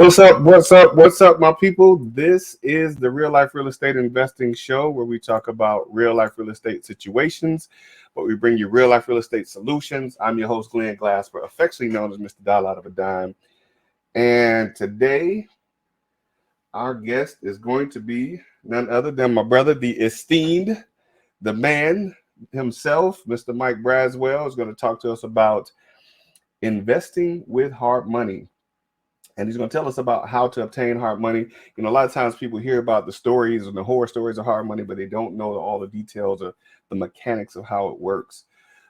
What's up? What's up? What's up, my people? This is the Real Life Real Estate Investing Show where we talk about real life real estate situations, but we bring you real life real estate solutions. I'm your host, Glenn Glasper, affectionately known as Mr. Dollar Out of a Dime. And today, our guest is going to be none other than my brother, the esteemed, the man himself, Mr. Mike Braswell, is going to talk to us about investing with hard money. And he's going to tell us about how to obtain hard money. You know, a lot of times people hear about the stories and the horror stories of hard money, but they don't know all the details or the mechanics of how it works.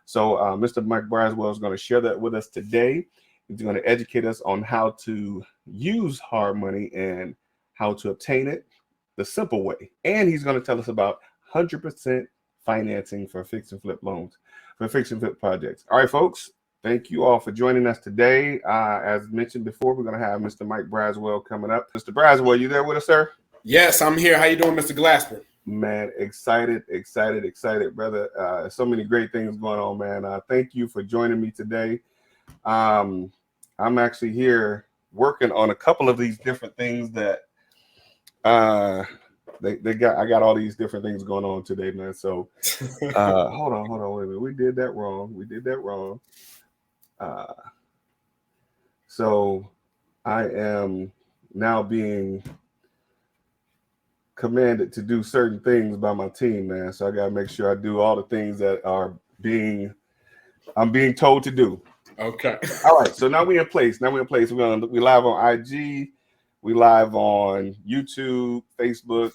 So Mr. Mike Braswell is going to share that with us today. He's going to educate us on how to use hard money and how to obtain it the simple way. And he's going to tell us about 100% financing for fix and flip loans, for fix and flip projects. All right, folks. Thank you all for joining us today. As mentioned before, we're going to have Mr. Mike Braswell coming up. Mr. Braswell, you there with us, sir? Yes, I'm here. How you doing, Mr. Glasper? Man, excited, brother. So many great things going on, man. Thank you for joining me today. I'm actually here working on a couple of these different things that I got all these different things going on today, man. So hold on, wait a minute. We did that wrong. So I am now being commanded to do certain things by my team, man. So I got to make sure I do all the things that I'm being told to do. Okay. All right. So now we're in place. We live on IG. We live on YouTube, Facebook.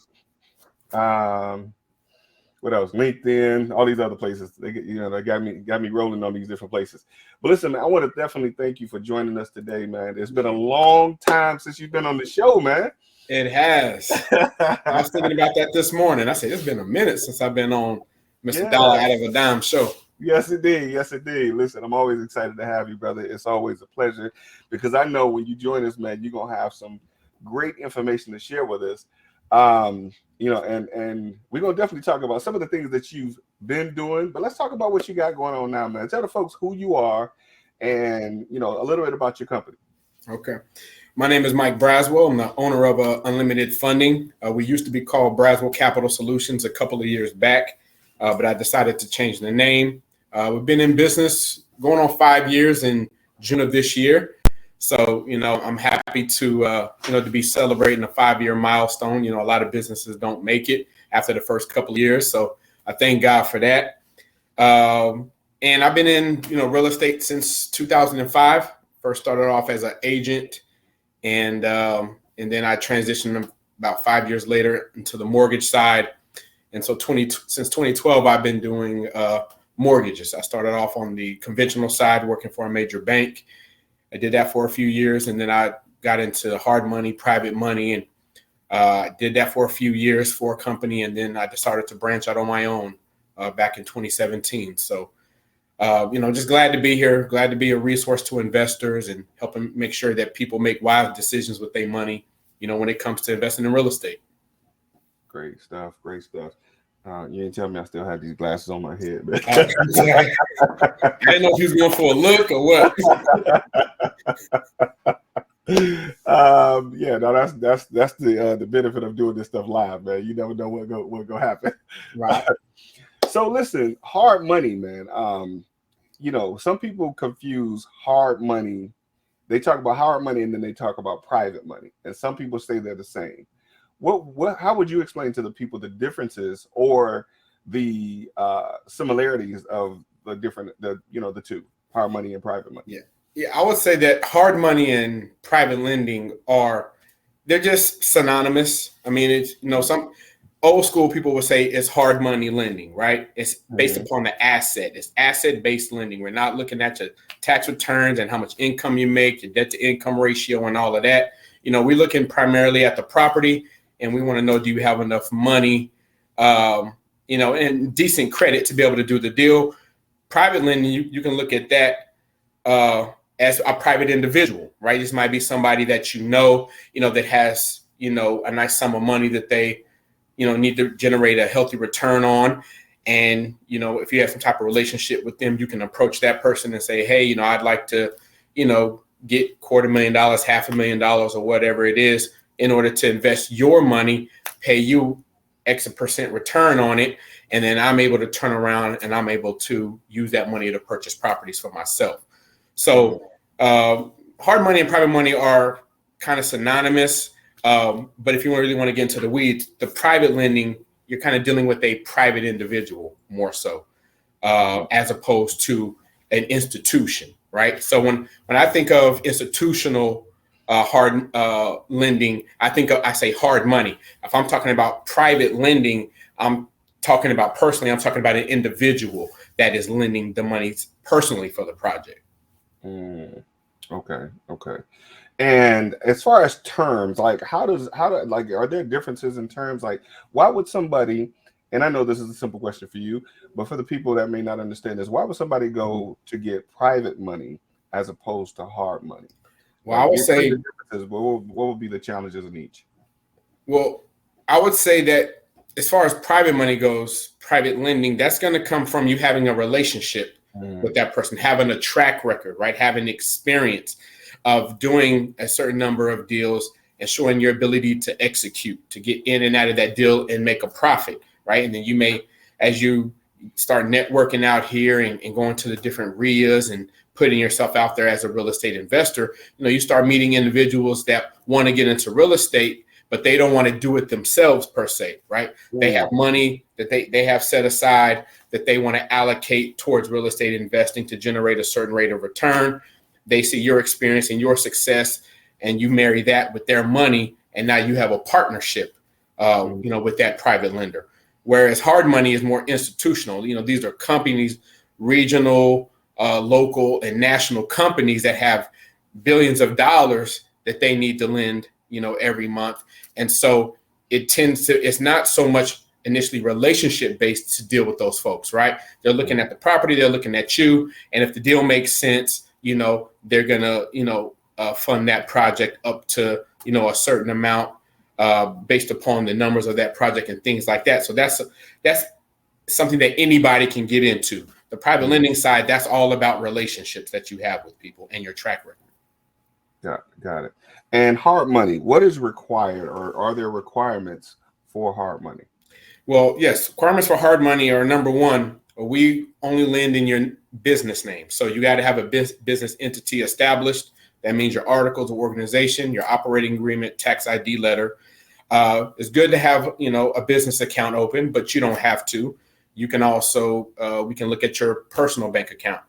What else? LinkedIn, all these other places. They got me rolling on these different places. But listen, man, I want to definitely thank you for joining us today, man. It's been a long time since you've been on the show, man. It has. I was thinking about that this morning. I said, it's been a minute since I've been on Mr. Dollar Out of a Dime show. Yes, it did. Listen, I'm always excited to have you, brother. It's always a pleasure because I know when you join us, man, you're going to have some great information to share with us. And we're going to definitely talk about some of the things that you've been doing, but let's talk about what you got going on now, man. Tell the folks who you are and, a little bit about your company. Okay. My name is Mike Braswell. I'm the owner of Unlimited Funding. We used to be called Braswell Capital Solutions a couple of years back, but I decided to change the name. We've been in business going on 5 years in June of this year. So, I'm happy to be celebrating a 5-year milestone. A lot of businesses don't make it after the first couple of years. So I thank God for that. And I've been in, real estate since 2005. First started off as an agent and then I transitioned about 5 years later into the mortgage side. And so since 2012, I've been doing mortgages. I started off on the conventional side working for a major bank. I did that for a few years, and then I got into hard money, private money, and did that for a few years for a company, and then I decided to branch out on my own back in 2017. So, just glad to be here, glad to be a resource to investors and helping make sure that people make wise decisions with their money, when it comes to investing in real estate. Great stuff. You didn't tell me I still had these glasses on my head. Man. I didn't know if he was going for a look or what. That's the benefit of doing this stuff live, man. You never know what go happen. Right. So listen, hard money, man. Some people confuse hard money. They talk about hard money and then they talk about private money, and some people say they're the same. How would you explain to the people the differences or the similarities of the two, hard money and private money? Yeah, I would say that hard money and private lending they're just synonymous. I mean, it's, some old school people would say it's hard money lending, right? It's based upon the asset. It's asset-based lending. We're not looking at your tax returns and how much income you make, your debt to income ratio and all of that. We're looking primarily at the property. And we want to know, do you have enough money, and decent credit to be able to do the deal? Private lending, you can look at that as a private individual, right? This might be somebody that that has, a nice sum of money that they, need to generate a healthy return on. And, if you have some type of relationship with them, you can approach that person and say, hey, I'd like to, get $250,000, $500,000, or whatever it is in order to invest your money, pay you X percent return on it. And then I'm able to turn around and I'm able to use that money to purchase properties for myself. So hard money and private money are kind of synonymous. But if you really want to get into the weeds, the private lending, you're kind of dealing with a private individual more so, as opposed to an institution, right? So when I think of institutional hard lending, I say hard money. If I'm talking about private lending, I'm talking about an individual that is lending the money personally for the project. Okay. And as far as terms, like are there differences in terms? Like, why would somebody, and I know this is a simple question for you, but for the people that may not understand this, why would somebody go to get private money as opposed to hard money? Well, I would say the differences. What would be the challenges in each? Well, I would say that as far as private money goes, private lending, that's going to come from you having a relationship with that person, having a track record, right? Having experience of doing a certain number of deals and showing your ability to execute, to get in and out of that deal and make a profit, right? And then you may, as you start networking out here and going to the different RIAs and putting yourself out there as a real estate investor, you start meeting individuals that want to get into real estate, but they don't want to do it themselves per se, right? They have money that they have set aside that they want to allocate towards real estate investing to generate a certain rate of return. They see your experience and your success, and you marry that with their money, and now you have a partnership, with that private lender. Whereas hard money is more institutional. These are companies, regional, local, and national companies that have billions of dollars that they need to lend, every month. And so it's not so much initially relationship based to deal with those folks, right? They're looking at the property, they're looking at you. And if the deal makes sense, they're going to, fund that project up to, a certain amount based upon the numbers of that project and things like that. So that's something that anybody can get into. The private lending side, that's all about relationships that you have with people and your track record. Got it. And hard money, what is required, or are there requirements for hard money? Well, yes, requirements for hard money are, number one, we only lend in your business name. So you got to have a business entity established. That means your articles of organization, your operating agreement, tax ID letter. It's good to have, a business account open, but you don't have to. You can also, we can look at your personal bank account.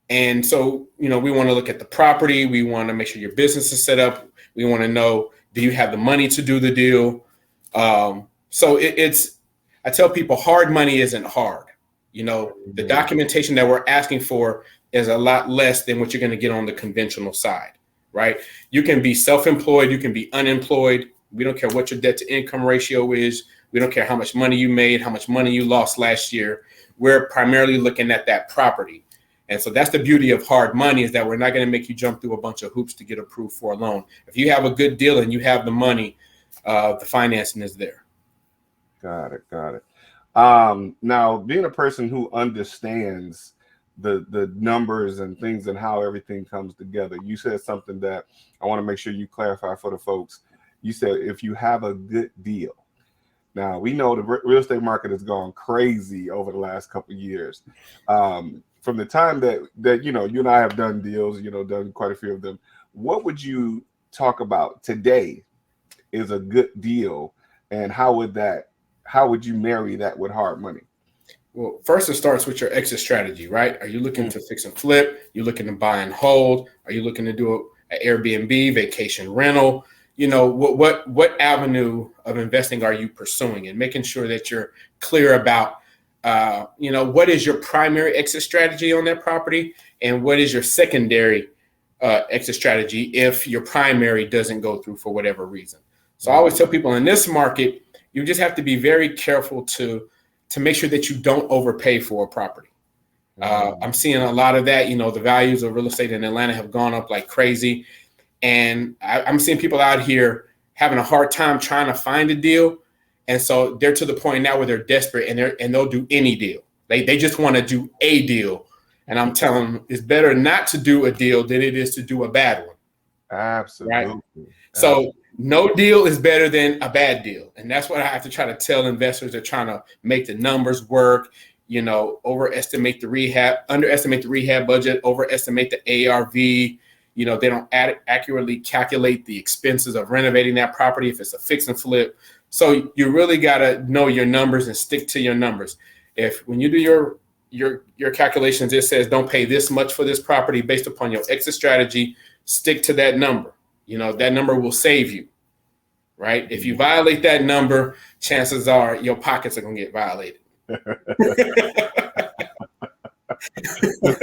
And so, we want to look at the property. We want to make sure your business is set up. We want to know, do you have the money to do the deal? So I tell people hard money isn't hard. The documentation that we're asking for is a lot less than what you're going to get on the conventional side, right? You can be self-employed. You can be unemployed. We don't care what your debt to income ratio is. We don't care how much money you made, how much money you lost last year. We're primarily looking at that property. And so that's the beauty of hard money, is that we're not going to make you jump through a bunch of hoops to get approved for a loan. If you have a good deal and you have the money, the financing is there. Got it. Now, being a person who understands the numbers and things and how everything comes together, you said something that I want to make sure you clarify for the folks. You said if you have a good deal. Now, we know the real estate market has gone crazy over the last couple of years. From the time that you and I have done deals, done quite a few of them, what would you talk about today is a good deal, and how would you marry that with hard money? Well, first it starts with your exit strategy, right? Are you looking to fix and flip? You're looking to buy and hold? Are you looking to do an Airbnb, vacation rental? What avenue of investing are you pursuing, and making sure that you're clear about what is your primary exit strategy on that property, and what is your secondary exit strategy if your primary doesn't go through for whatever reason. So I always tell people in this market, you just have to be very careful to make sure that you don't overpay for a property. I'm seeing a lot of that. The values of real estate in Atlanta have gone up like crazy. And I'm seeing people out here having a hard time trying to find a deal. And so they're to the point now where they're desperate, and they'll do any deal. They just want to do a deal. And I'm telling them it's better not to do a deal than it is to do a bad one. Absolutely. Right? So no deal is better than a bad deal. And that's what I have to try to tell investors that are trying to make the numbers work, underestimate the rehab budget, overestimate the ARV. They don't accurately calculate the expenses of renovating that property if it's a fix and flip. So you really got to know your numbers and stick to your numbers. When you do your calculations, it says don't pay this much for this property based upon your exit strategy, stick to that number. That number will save you, right? If you violate that number, chances are your pockets are going to get violated. To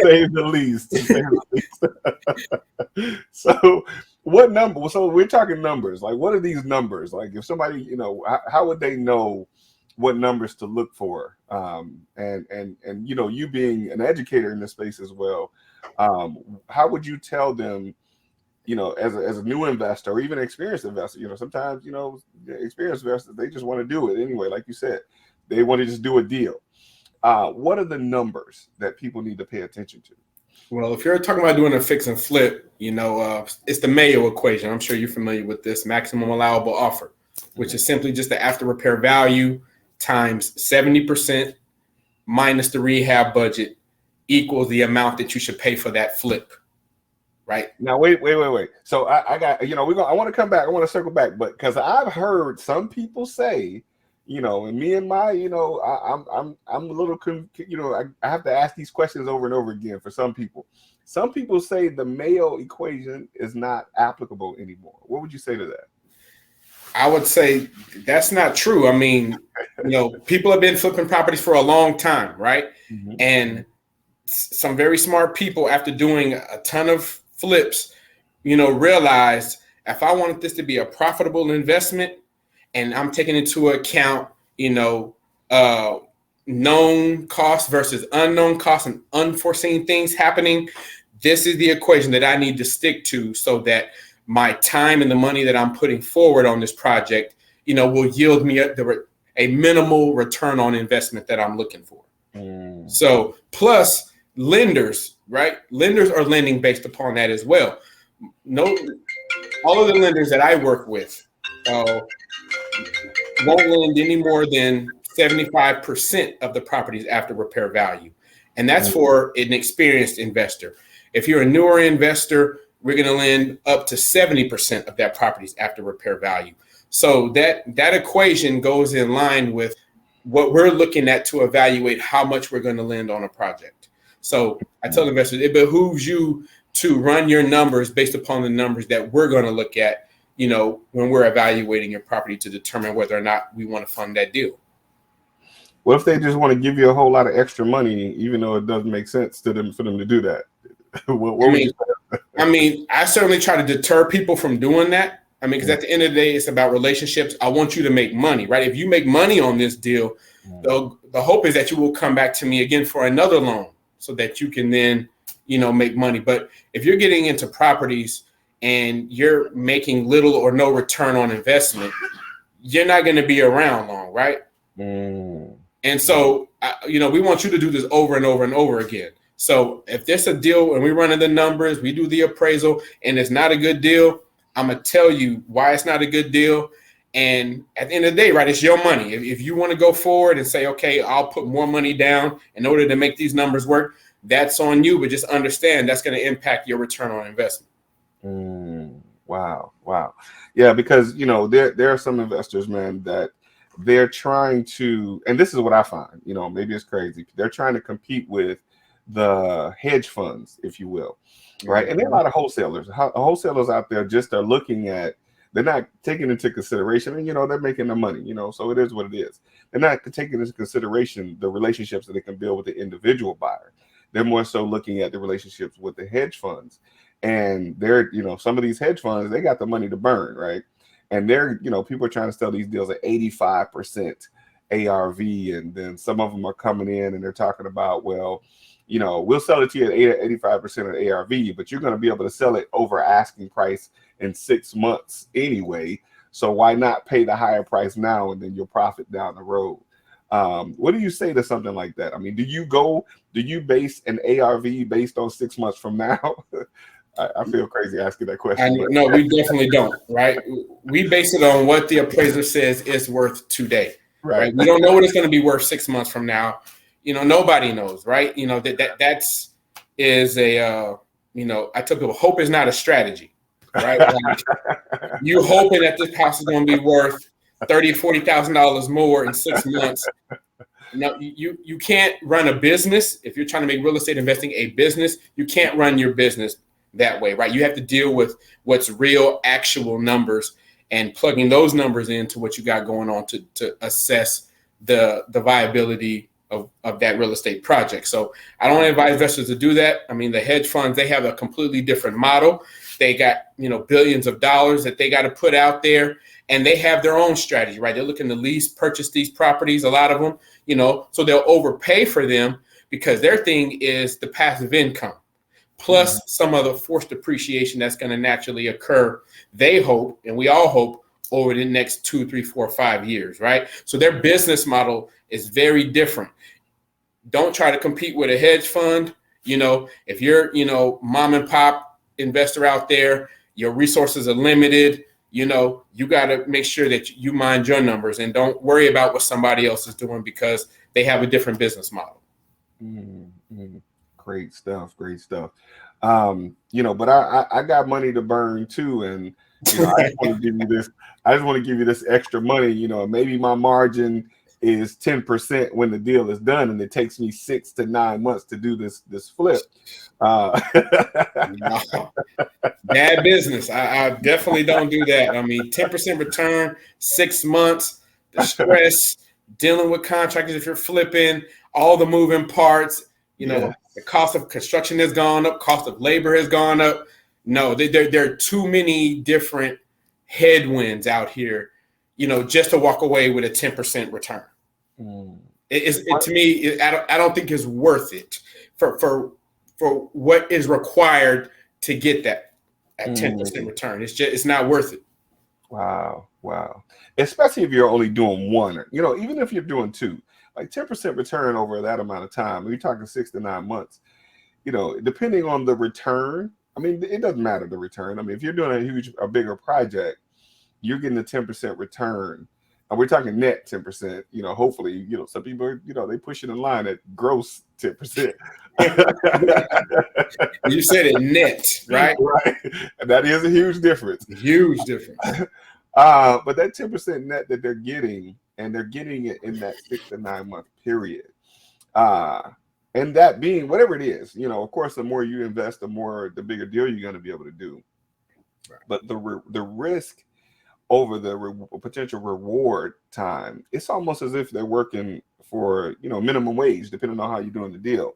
say the least. So what number? So we're talking numbers. Like, what are these numbers? Like, if somebody, how would they know what numbers to look for? And you being an educator in this space as well, how would you tell them, as a new investor or even experienced investor, sometimes, experienced investors, they just want to do it anyway. Like you said, they want to just do a deal. What are the numbers that people need to pay attention to? Well, if you're talking about doing a fix and flip, it's the Mayo Equation. I'm sure you're familiar with this: maximum allowable offer, which is simply just the after repair value times 70% minus the rehab budget equals the amount that you should pay for that flip. Right now, wait. So I got, I want to come back. I want to circle back, but because I've heard some people say, and me and my, I'm a little, I have to ask these questions over and over again for some people. Some people say the Mayo equation is not applicable anymore. What would you say to that? I would say that's not true. I mean, people have been flipping properties for a long time, right? Mm-hmm. And some very smart people, after doing a ton of flips, realized if I wanted this to be a profitable investment, and I'm taking into account, known costs versus unknown costs and unforeseen things happening, this is the equation that I need to stick to so that my time and the money that I'm putting forward on this project, will yield me a minimal return on investment that I'm looking for. So plus lenders, right? Lenders are lending based upon that as well. All of the lenders that I work with won't lend any more than 75% of the property's after repair value. And that's for an experienced investor. If you're a newer investor, we're going to lend up to 70% of that property's after repair value. So that equation goes in line with what we're looking at to evaluate how much we're going to lend on a project. So I tell investors, it behooves you to run your numbers based upon the numbers that we're going to look at, when we're evaluating your property to determine whether or not we want to fund that deal. What if they just want to give you a whole lot of extra money, even though it doesn't make sense to them for them to do that? I certainly try to deter people from doing that. Because at the end of the day, it's about relationships. I want you to make money, right? If you make money on this deal, the hope is that you will come back to me again for another loan so that you can then, make money. But if you're getting into properties and you're making little or no return on investment, you're not going to be around long, right? And so, we want you to do this over and over and over again. So if there's a deal and we run in the numbers, we do the appraisal and it's not a good deal, I'm going to tell you why it's not a good deal. And at the end of the day, right, it's your money. If you want to go forward and say, okay, I'll put more money down in order to make these numbers work, that's on you. But just understand that's going to impact your return on investment. Wow. Yeah, because, there are some investors, man, that they're trying to, and this is what I find, maybe it's crazy. They're trying to compete with the hedge funds, if you will. Right. And there are a lot of wholesalers out there just are looking at, they're not taking into consideration, and, they're making their money, so it is what it is. They're not taking into consideration the relationships that they can build with the individual buyer. They're more so looking at the relationships with the hedge funds. And they're, some of these hedge funds, they got the money to burn, right? And they're, people are trying to sell these deals at 85% ARV. And then some of them are coming in and they're talking about, well, we'll sell it to you at 85% of ARV, but you're going to be able to sell it over asking price in 6 months anyway. So why not pay the higher price now and then you'll profit down the road? What do you say to something like that? I mean, do you base an ARV based on 6 months from now? I feel crazy asking that question. But. No, we definitely don't, right? We base it on what the appraiser says it's worth today, right? We don't know what it's going to be worth 6 months from now. Nobody knows, right? That's a, I tell people, hope is not a strategy, right? Like, you hoping that this house is going to be worth $30,000, $40,000 more in 6 months. No, you can't run a business. If you're trying to make real estate investing a business, you can't run your business that way, right? You have to deal with what's real, actual numbers and plugging those numbers into what you got going on to assess the viability of that real estate project. So I don't advise investors to do that. I mean, the hedge funds, they have a completely different model. They got, billions of dollars that they got to put out there, and they have their own strategy, right? They're looking to lease, purchase these properties, a lot of them, so they'll overpay for them because their thing is the passive income plus some of the forced depreciation that's going to naturally occur. They hope, and we all hope, over the next 2, 3, 4, 5 years, right? So their business model is very different. Don't try to compete with a hedge fund. If you're, mom and pop investor out there, your resources are limited. You got to make sure that you mind your numbers and don't worry about what somebody else is doing because they have a different business model. Mm-hmm. Great stuff. But I got money to burn too, and I just want to give you this. I just want to give you this extra money. Maybe my margin is 10% when the deal is done, and it takes me 6 to 9 months to do this flip. No. Bad business. I definitely don't do that. I mean, 10% return, 6 months, the stress, dealing with contractors if you're flipping, all the moving parts. The cost of construction has gone up, cost of labor has gone up. No, there are too many different headwinds out here, just to walk away with a 10% return. To me, I don't think it's worth it for what is required to get that at 10% return. It's not worth it. Wow. Especially if you're only doing one, even if you're doing two. Like 10% return over that amount of time. We're talking 6 to 9 months. Depending on the return, I mean, it doesn't matter the return. I mean, if you're doing a bigger project, you're getting a 10% return. And we're talking net 10%. Hopefully, some people, they push it in line at gross 10%. You said it net, right? Right. And that is a huge difference. Huge difference. But that 10% net that they're getting, and they're getting it in that 6 to 9 month period. And that being whatever it is, of course, the more you invest, the bigger deal you're going to be able to do. Right. But the risk over the potential reward time, it's almost as if they're working for, minimum wage, depending on how you're doing the deal.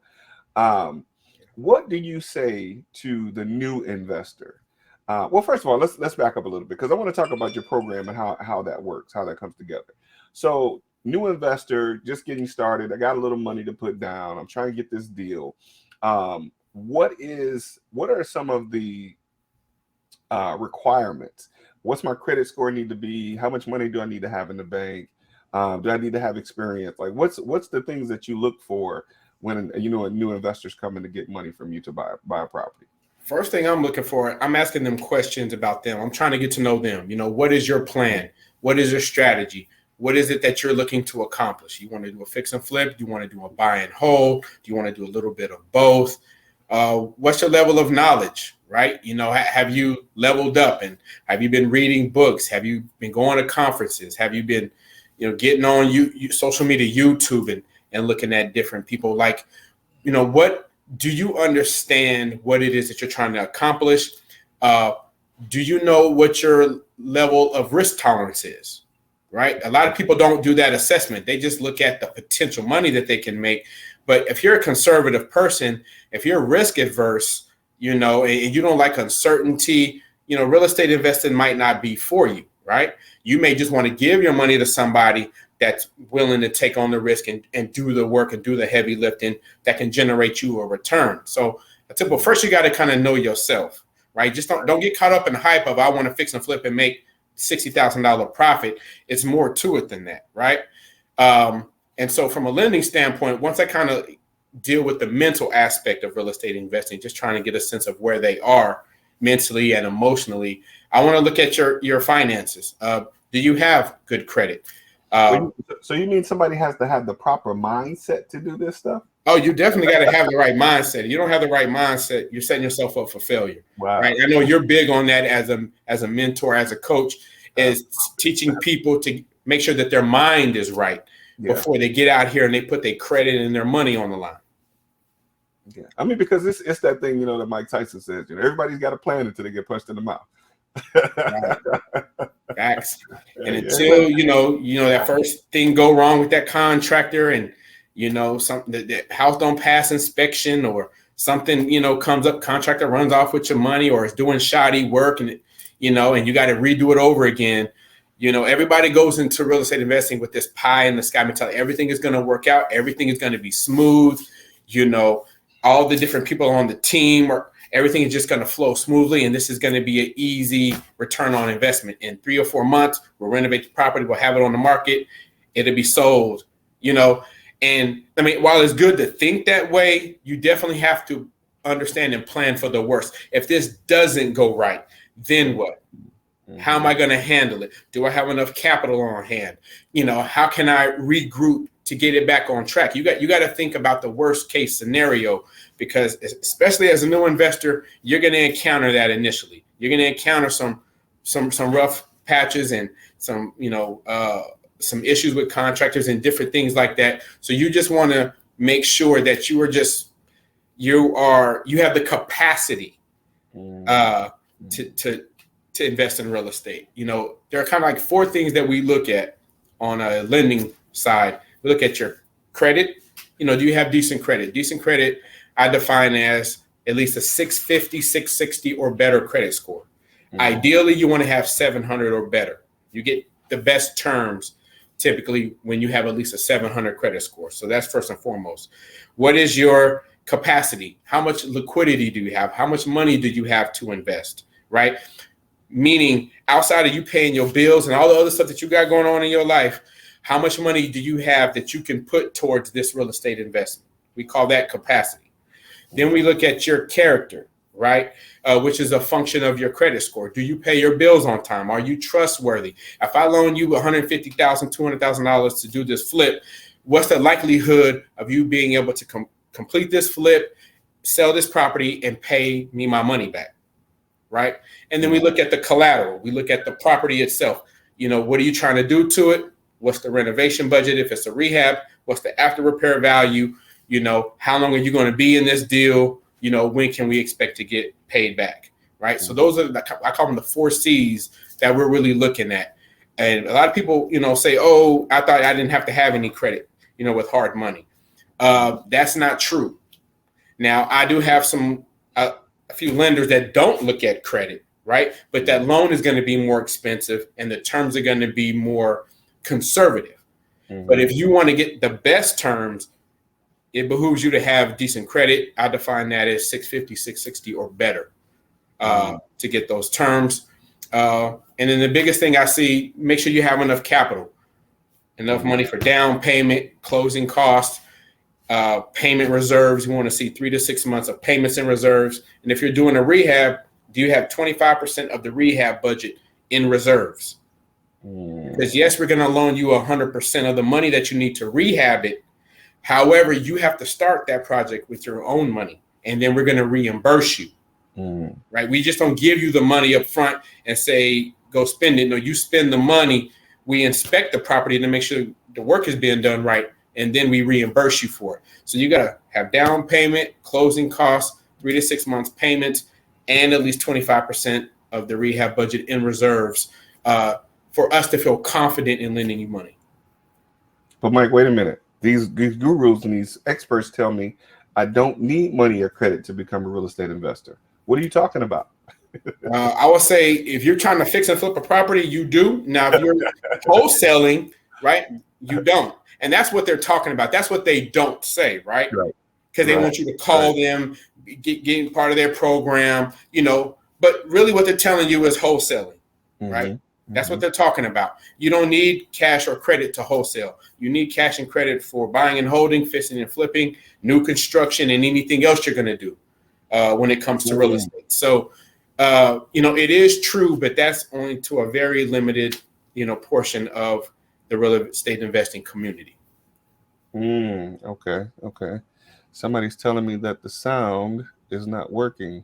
What do you say to the new investor? Well, first of all, let's back up a little bit because I want to talk about your program and how that works, how that comes together. So, new investor, just getting started. I got a little money to put down. I'm trying to get this deal. What are some of the requirements? What's my credit score need to be? How much money do I need to have in the bank? Do I need to have experience? Like, what's the things that you look for when a new investor's coming to get money from you to buy a property? First thing I'm looking for, I'm asking them questions about them. I'm trying to get to know them. What is your plan? What is your strategy? What is it that you're looking to accomplish? You want to do a fix and flip? Do you want to do a buy and hold? Do you want to do a little bit of both? What's your level of knowledge, right? Have you leveled up and have you been reading books? Have you been going to conferences? Have you been, getting on social media, YouTube and looking at different people? Like, what do you understand what it is that you're trying to accomplish? Do you know what your level of risk tolerance is? Right? A lot of people don't do that assessment. They just look at the potential money that they can make. But if you're a conservative person, if you're risk adverse, and you don't like uncertainty, real estate investing might not be for you, right? You may just want to give your money to somebody that's willing to take on the risk and do the work and do the heavy lifting that can generate you a return. So I tell people, first you got to kind of know yourself, right? Just don't get caught up in the hype of I want to fix and flip and make $60,000 profit. It's more to it than that, right? And so from a lending standpoint, once I kind of deal with the mental aspect of real estate investing, just trying to get a sense of where they are mentally and emotionally, I want to look at your finances. Do you have good credit? So you mean somebody has to have the proper mindset to do this stuff? Oh, you definitely got to have the right mindset. If you don't have the right mindset, you're setting yourself up for failure. Wow. Right? I know you're big on that as a mentor, as a coach, is teaching people to make sure that their mind is right before they get out here and they put their credit and their money on the line. Yeah, I mean, because it's that thing, that Mike Tyson says, everybody's got a plan until they get punched in the mouth. Right. Facts. And until that first thing go wrong with that contractor, and something that house don't pass inspection, or something comes up, contractor runs off with your money, or is doing shoddy work, and and you got to redo it over again. Everybody goes into real estate investing with this pie in the sky mentality. Everything is going to work out. Everything is going to be smooth. All the different people on the team, or everything is just going to flow smoothly, and this is going to be an easy return on investment. In 3 or 4 months, we'll renovate the property, we'll have it on the market, it'll be sold. And I mean, while it's good to think that way, you definitely have to understand and plan for the worst. If this doesn't go right, then what? How am I going to handle it? Do I have enough capital on hand? How can I regroup to get it back on track? You got to think about the worst case scenario, because especially as a new investor, you're going to encounter that initially. You're going to encounter some rough patches and some issues with contractors and different things like that. So you just want to make sure that you have the capacity to invest in real estate. There are kind of like 4 things that we look at on a lending side. We look at your credit. Do you have decent credit? Decent credit, I define as at least a 650, 660 or better credit score. Ideally, you want to have 700 or better. You get the best terms typically when you have at least a 700 credit score. So that's first and foremost. What is your capacity? How much liquidity do you have? How much money do you have to invest, right? Meaning, outside of you paying your bills and all the other stuff that you got going on in your life, how much money do you have that you can put towards this real estate investment? We call that capacity. Then we look at your character, right? Which is a function of your credit score. Do you pay your bills on time? Are you trustworthy? If I loan you $150,000, $200,000 to do this flip, what's the likelihood of you being able to complete this flip, sell this property, and pay me my money back, right? And then we look at the collateral. We look at the property itself. What are you trying to do to it? What's the renovation budget? If it's a rehab, what's the after repair value? How long are you going to be in this deal? When can we expect to get paid back? Right. So those are I call them the 4 C's that we're really looking at. And a lot of people, say, oh, I thought I didn't have to have any credit, with hard money. That's not true. Now, I do have a few lenders that don't look at credit, right? But that loan is going to be more expensive and the terms are going to be more conservative. But if you want to get the best terms, it behooves you to have decent credit. I define that as 650, 660 or better to get those terms. And then the biggest thing I see, make sure you have enough capital, enough money for down payment, closing costs, payment reserves. You want to see 3 to 6 months of payments and reserves. And if you're doing a rehab, do you have 25% of the rehab budget in reserves? Because yes, we're going to loan you 100% of the money that you need to rehab it. However, you have to start that project with your own money, and then we're going to reimburse you, right? We just don't give you the money up front and say, go spend it. No, you spend the money. We inspect the property to make sure the work is being done right, and then we reimburse you for it. So you got to have down payment, closing costs, 3 to 6 months payments, and at least 25% of the rehab budget in reserves for us to feel confident in lending you money. But Mike, wait a minute. These gurus and these experts tell me I don't need money or credit to become a real estate investor. What are you talking about? I would say if you're trying to fix and flip a property, you do. Now, if you're wholesaling, right, you don't. And that's what they're talking about. That's what they don't say, right? Because they want you to call them, getting part of their program, But really what they're telling you is wholesaling, right? That's what they're talking about. You don't need cash or credit to wholesale. You need cash and credit for buying and holding, fixing and flipping, new construction, and anything else you're going to do when it comes to real estate. So, it is true, but that's only to a very limited, portion of the real estate investing community. Okay. Somebody's telling me that the sound is not working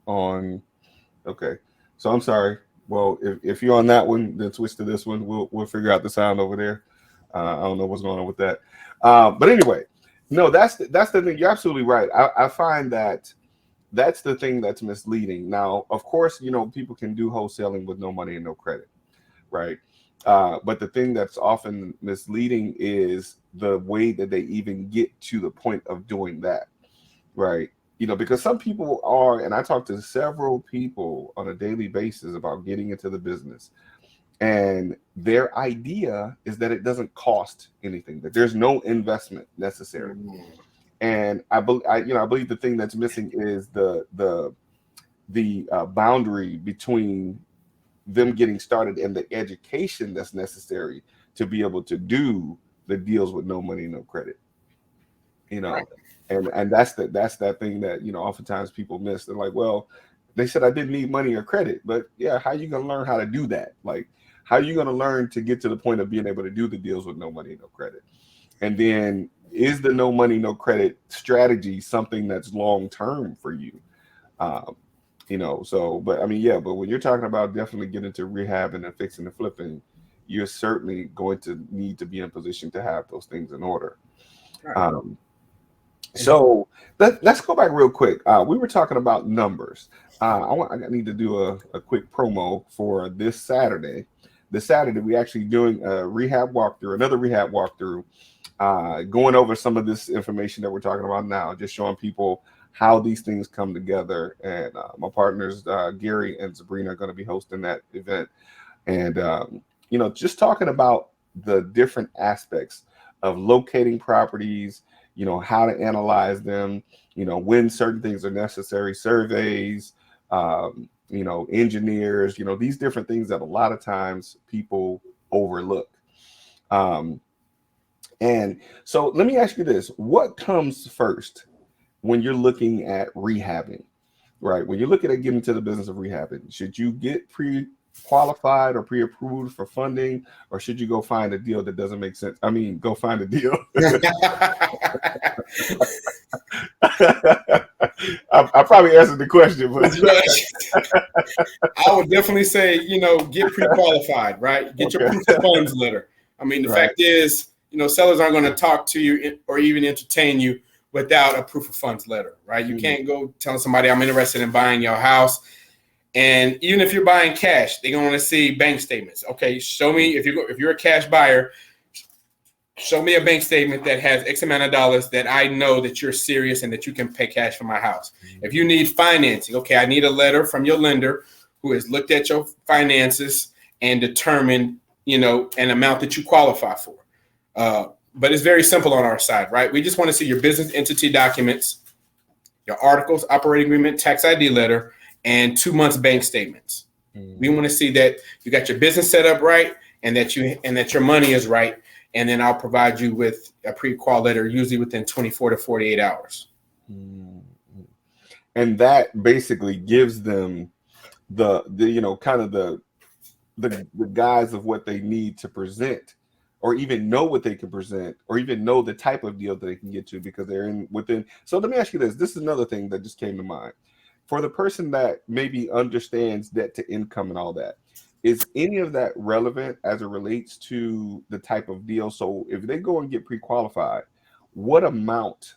on. Okay. So I'm sorry. Well, if you're on that one, then switch to this one. We'll figure out the sound over there. I don't know what's going on with that. But anyway, no, that's the thing. You're absolutely right. I find that that's the thing that's misleading. Now, of course, people can do wholesaling with no money and no credit, right? But the thing that's often misleading is the way that they even get to the point of doing that, right? Because some people are, and I talk to several people on a daily basis about getting into the business, and their idea is that it doesn't cost anything, that there's no investment necessary. And I believe the thing that's missing is the boundary between them getting started and the education that's necessary to be able to do the deals with no money, no credit. Right. And that's that thing that oftentimes people miss. They're like, well, they said I didn't need money or credit, but yeah, how are you going to learn how to do that? Like, how are you going to learn to get to the point of being able to do the deals with no money, no credit? And then is the no money, no credit strategy something that's long term for you? So, but I mean, yeah, but when you're talking about definitely getting to rehabbing and fixing and flipping, you're certainly going to need to be in position to have those things in order. Right. So let's go back real quick. We were talking about numbers. I need to do a quick promo for this Saturday. This Saturday, we're actually doing a rehab walkthrough, another rehab walkthrough, going over some of this information that we're talking about now, just showing people how these things come together. And my partners, Gary and Sabrina, are going to be hosting that event. And, just talking about the different aspects of locating properties, how to analyze them, when certain things are necessary, surveys, engineers, these different things that a lot of times people overlook. And so let me ask you this, what comes first when you're looking at rehabbing, right? When you're looking at getting into the business of rehabbing, should you get pre-qualified or pre-approved for funding, or should you go find a deal that doesn't make sense? I mean, go find a deal. I probably answered the question, but I would definitely say, get pre-qualified, right? Get your proof of funds letter. I mean, the fact is, sellers aren't going to talk to you or even entertain you without a proof of funds letter, right? You can't go telling somebody I'm interested in buying your house. And even if you're buying cash, they're going to want to see bank statements. Okay, show me, if you're a cash buyer, show me a bank statement that has X amount of dollars that I know that you're serious and that you can pay cash for my house. If you need financing, okay, I need a letter from your lender who has looked at your finances and determined, an amount that you qualify for. But it's very simple on our side, right? We just want to see your business entity documents, your articles, operating agreement, tax ID letter, and 2 months bank statements. We want to see that you got your business set up right and that your money is right. And then I'll provide you with a pre-qual letter, usually within 24 to 48 hours. And that basically gives them the guise of what they need to present, or even know what they can present, or even know the type of deal that they can get to, because they're within. So let me ask you this. This is another thing that just came to mind. For the person that maybe understands debt to income and all that, is any of that relevant as it relates to the type of deal? So if they go and get pre-qualified, what amount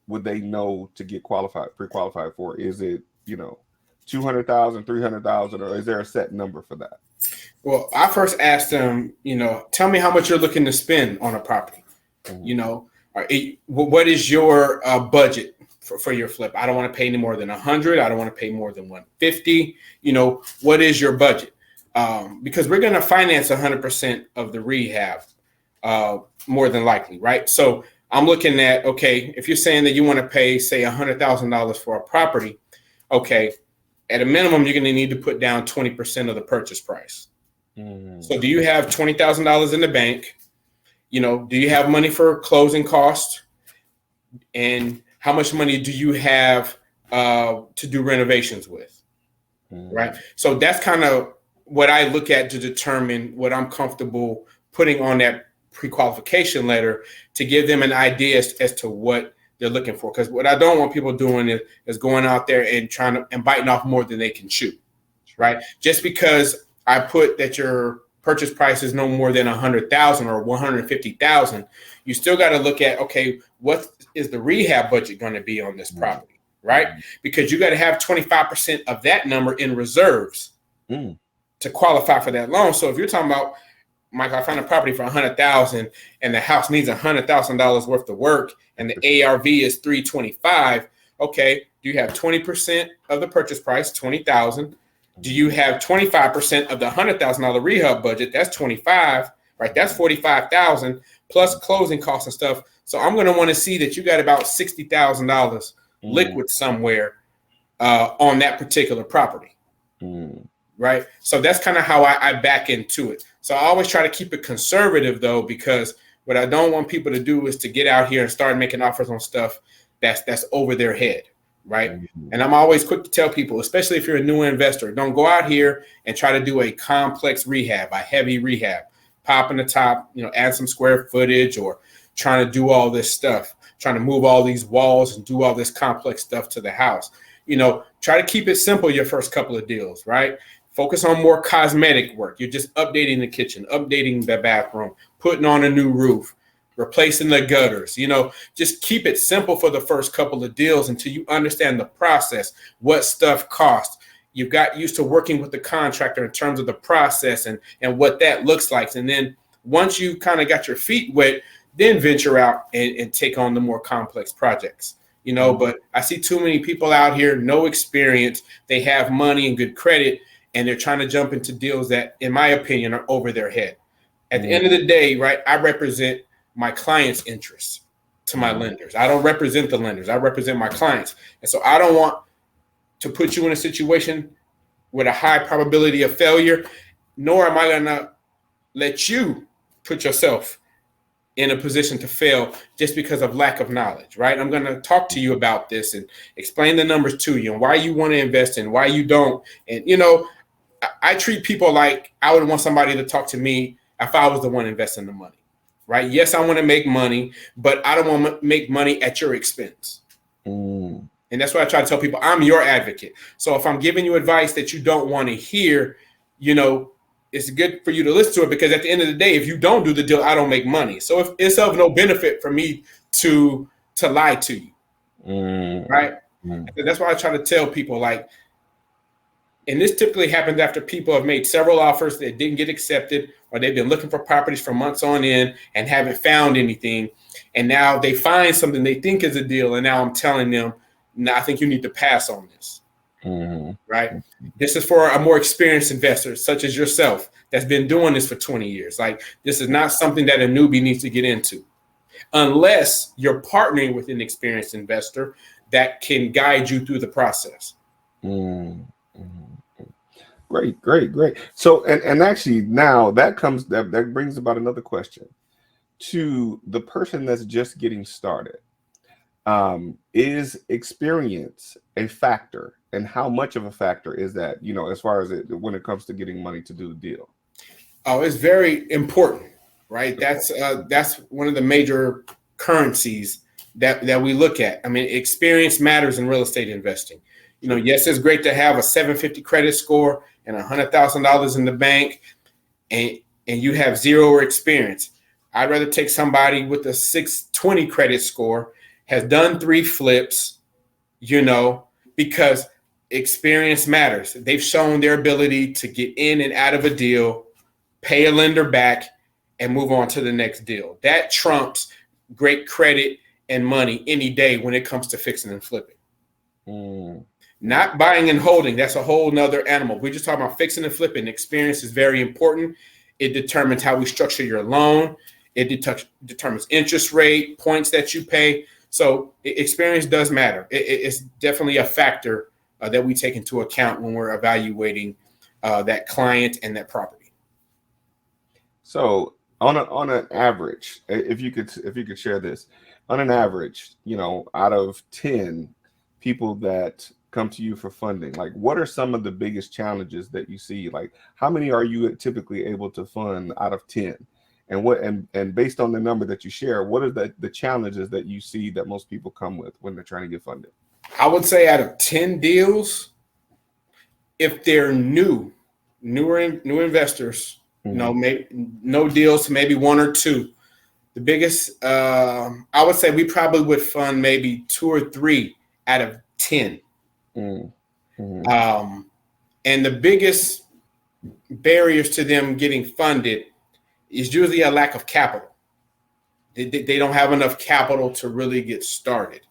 would they know to get pre-qualified for? Is it, 200,000, 300,000, or is there a set number for that? Well, I first asked them, tell me how much you're looking to spend on a property. What is your budget for your flip? I don't want to pay any more than 100. I don't want to pay more than 150. What is your budget? Because we're going to finance 100% of the rehab, more than likely, right? So I'm looking at, okay, if you're saying that you want to pay, say, $100,000 for a property, okay, at a minimum, you're going to need to put down 20% of the purchase price, So do you have $20,000 in the bank? Do you have money for closing costs? And how much money do you have to do renovations with? Right. So that's kind of what I look at to determine what I'm comfortable putting on that pre-qualification letter to give them an idea as to what they're looking for. Because what I don't want people doing is going out there and biting off more than they can chew. Right. Just because I put that your purchase price is no more than 100,000 or 150,000, you still got to look at, okay, what is the rehab budget going to be on this property? Right? Because you got to have 25% of that number in reserves to qualify for that loan. So if you're talking about, Michael, I found a property for 100,000 and the house needs $100,000 worth of work and the ARV is 325. Okay, do you have 20% of the purchase price, 20,000? Do you have 25% of the $100,000 rehab budget? That's 25, right? That's 45,000 plus closing costs and stuff. So I'm going to want to see that you got about $60,000 liquid somewhere on that particular property, right? So that's kind of how I back into it. So I always try to keep it conservative, though, because what I don't want people to do is to get out here and start making offers on stuff that's over their head, right? And I'm always quick to tell people, especially if you're a new investor, don't go out here and try to do a complex rehab, a heavy rehab, pop in the top, add some square footage or trying to do all this stuff, trying to move all these walls and do all this complex stuff to the house. Try to keep it simple your first couple of deals, right? Focus on more cosmetic work. You're just updating the kitchen, updating the bathroom, putting on a new roof, replacing the gutters. Just keep it simple for the first couple of deals until you understand the process, what stuff costs. You've got used to working with the contractor in terms of the process and what that looks like. And then once you kind of got your feet wet, then venture out and take on the more complex projects, but I see too many people out here, no experience. They have money and good credit, and they're trying to jump into deals that, in my opinion, are over their head. At the end of the day, right, I represent my clients' interests to my lenders. I don't represent the lenders. I represent my clients. And so I don't want to put you in a situation with a high probability of failure, nor am I going to let you put yourself in a position to fail just because of lack of knowledge, right? I'm going to talk to you about this and explain the numbers to you and why you want to invest and why you don't. And, I treat people like I would want somebody to talk to me if I was the one investing the money, right? Yes, I want to make money, but I don't want to make money at your expense. And that's why I try to tell people I'm your advocate. So if I'm giving you advice that you don't want to hear, it's good for you to listen to it, because at the end of the day, if you don't do the deal, I don't make money. So if it's of no benefit for me to lie to you, right? And that's why I try to tell people, and this typically happens after people have made several offers that didn't get accepted, or they've been looking for properties for months on end and haven't found anything. And now they find something they think is a deal. And now I'm telling them, no, I think you need to pass on this. Right. This is for a more experienced investor, such as yourself, that's been doing this for 20 years. This is not something that a newbie needs to get into unless you're partnering with an experienced investor that can guide you through the process. Great. So, and actually now that brings about another question to the person that's just getting started. Is experience a factor, and how much of a factor is that, as far as when it comes to getting money to do the deal? Oh, it's very important, right? That's one of the major currencies that we look at. I mean, experience matters in real estate investing. Yes, it's great to have a 750 credit score and $100,000 in the bank, and you have zero experience. I'd rather take somebody with a 620 credit score, has done 3 flips, because experience matters. They've shown their ability to get in and out of a deal, pay a lender back, and move on to the next deal. That trumps great credit and money any day when it comes to fixing and flipping. Not buying and holding, that's a whole nother animal. We're just talking about fixing and flipping. Experience is very important. It determines how we structure your loan. It determines interest rate, points that you pay. So experience does matter. It's definitely a factor that we take into account when we're evaluating that client and that property. So on an average, if you could share this, on an average, out of 10 people that come to you for funding, like what are some of the biggest challenges that you see? Like how many are you typically able to fund out of 10? And based on the number that you share, what are the challenges that you see that most people come with when they're trying to get funded? I would say out of 10 deals, if they're new investors, maybe no deals, maybe one or two. The biggest, I would say we probably would fund maybe 2 or 3 out of 10. And the biggest barriers to them getting funded is usually a lack of capital. They don't have enough capital to really get started.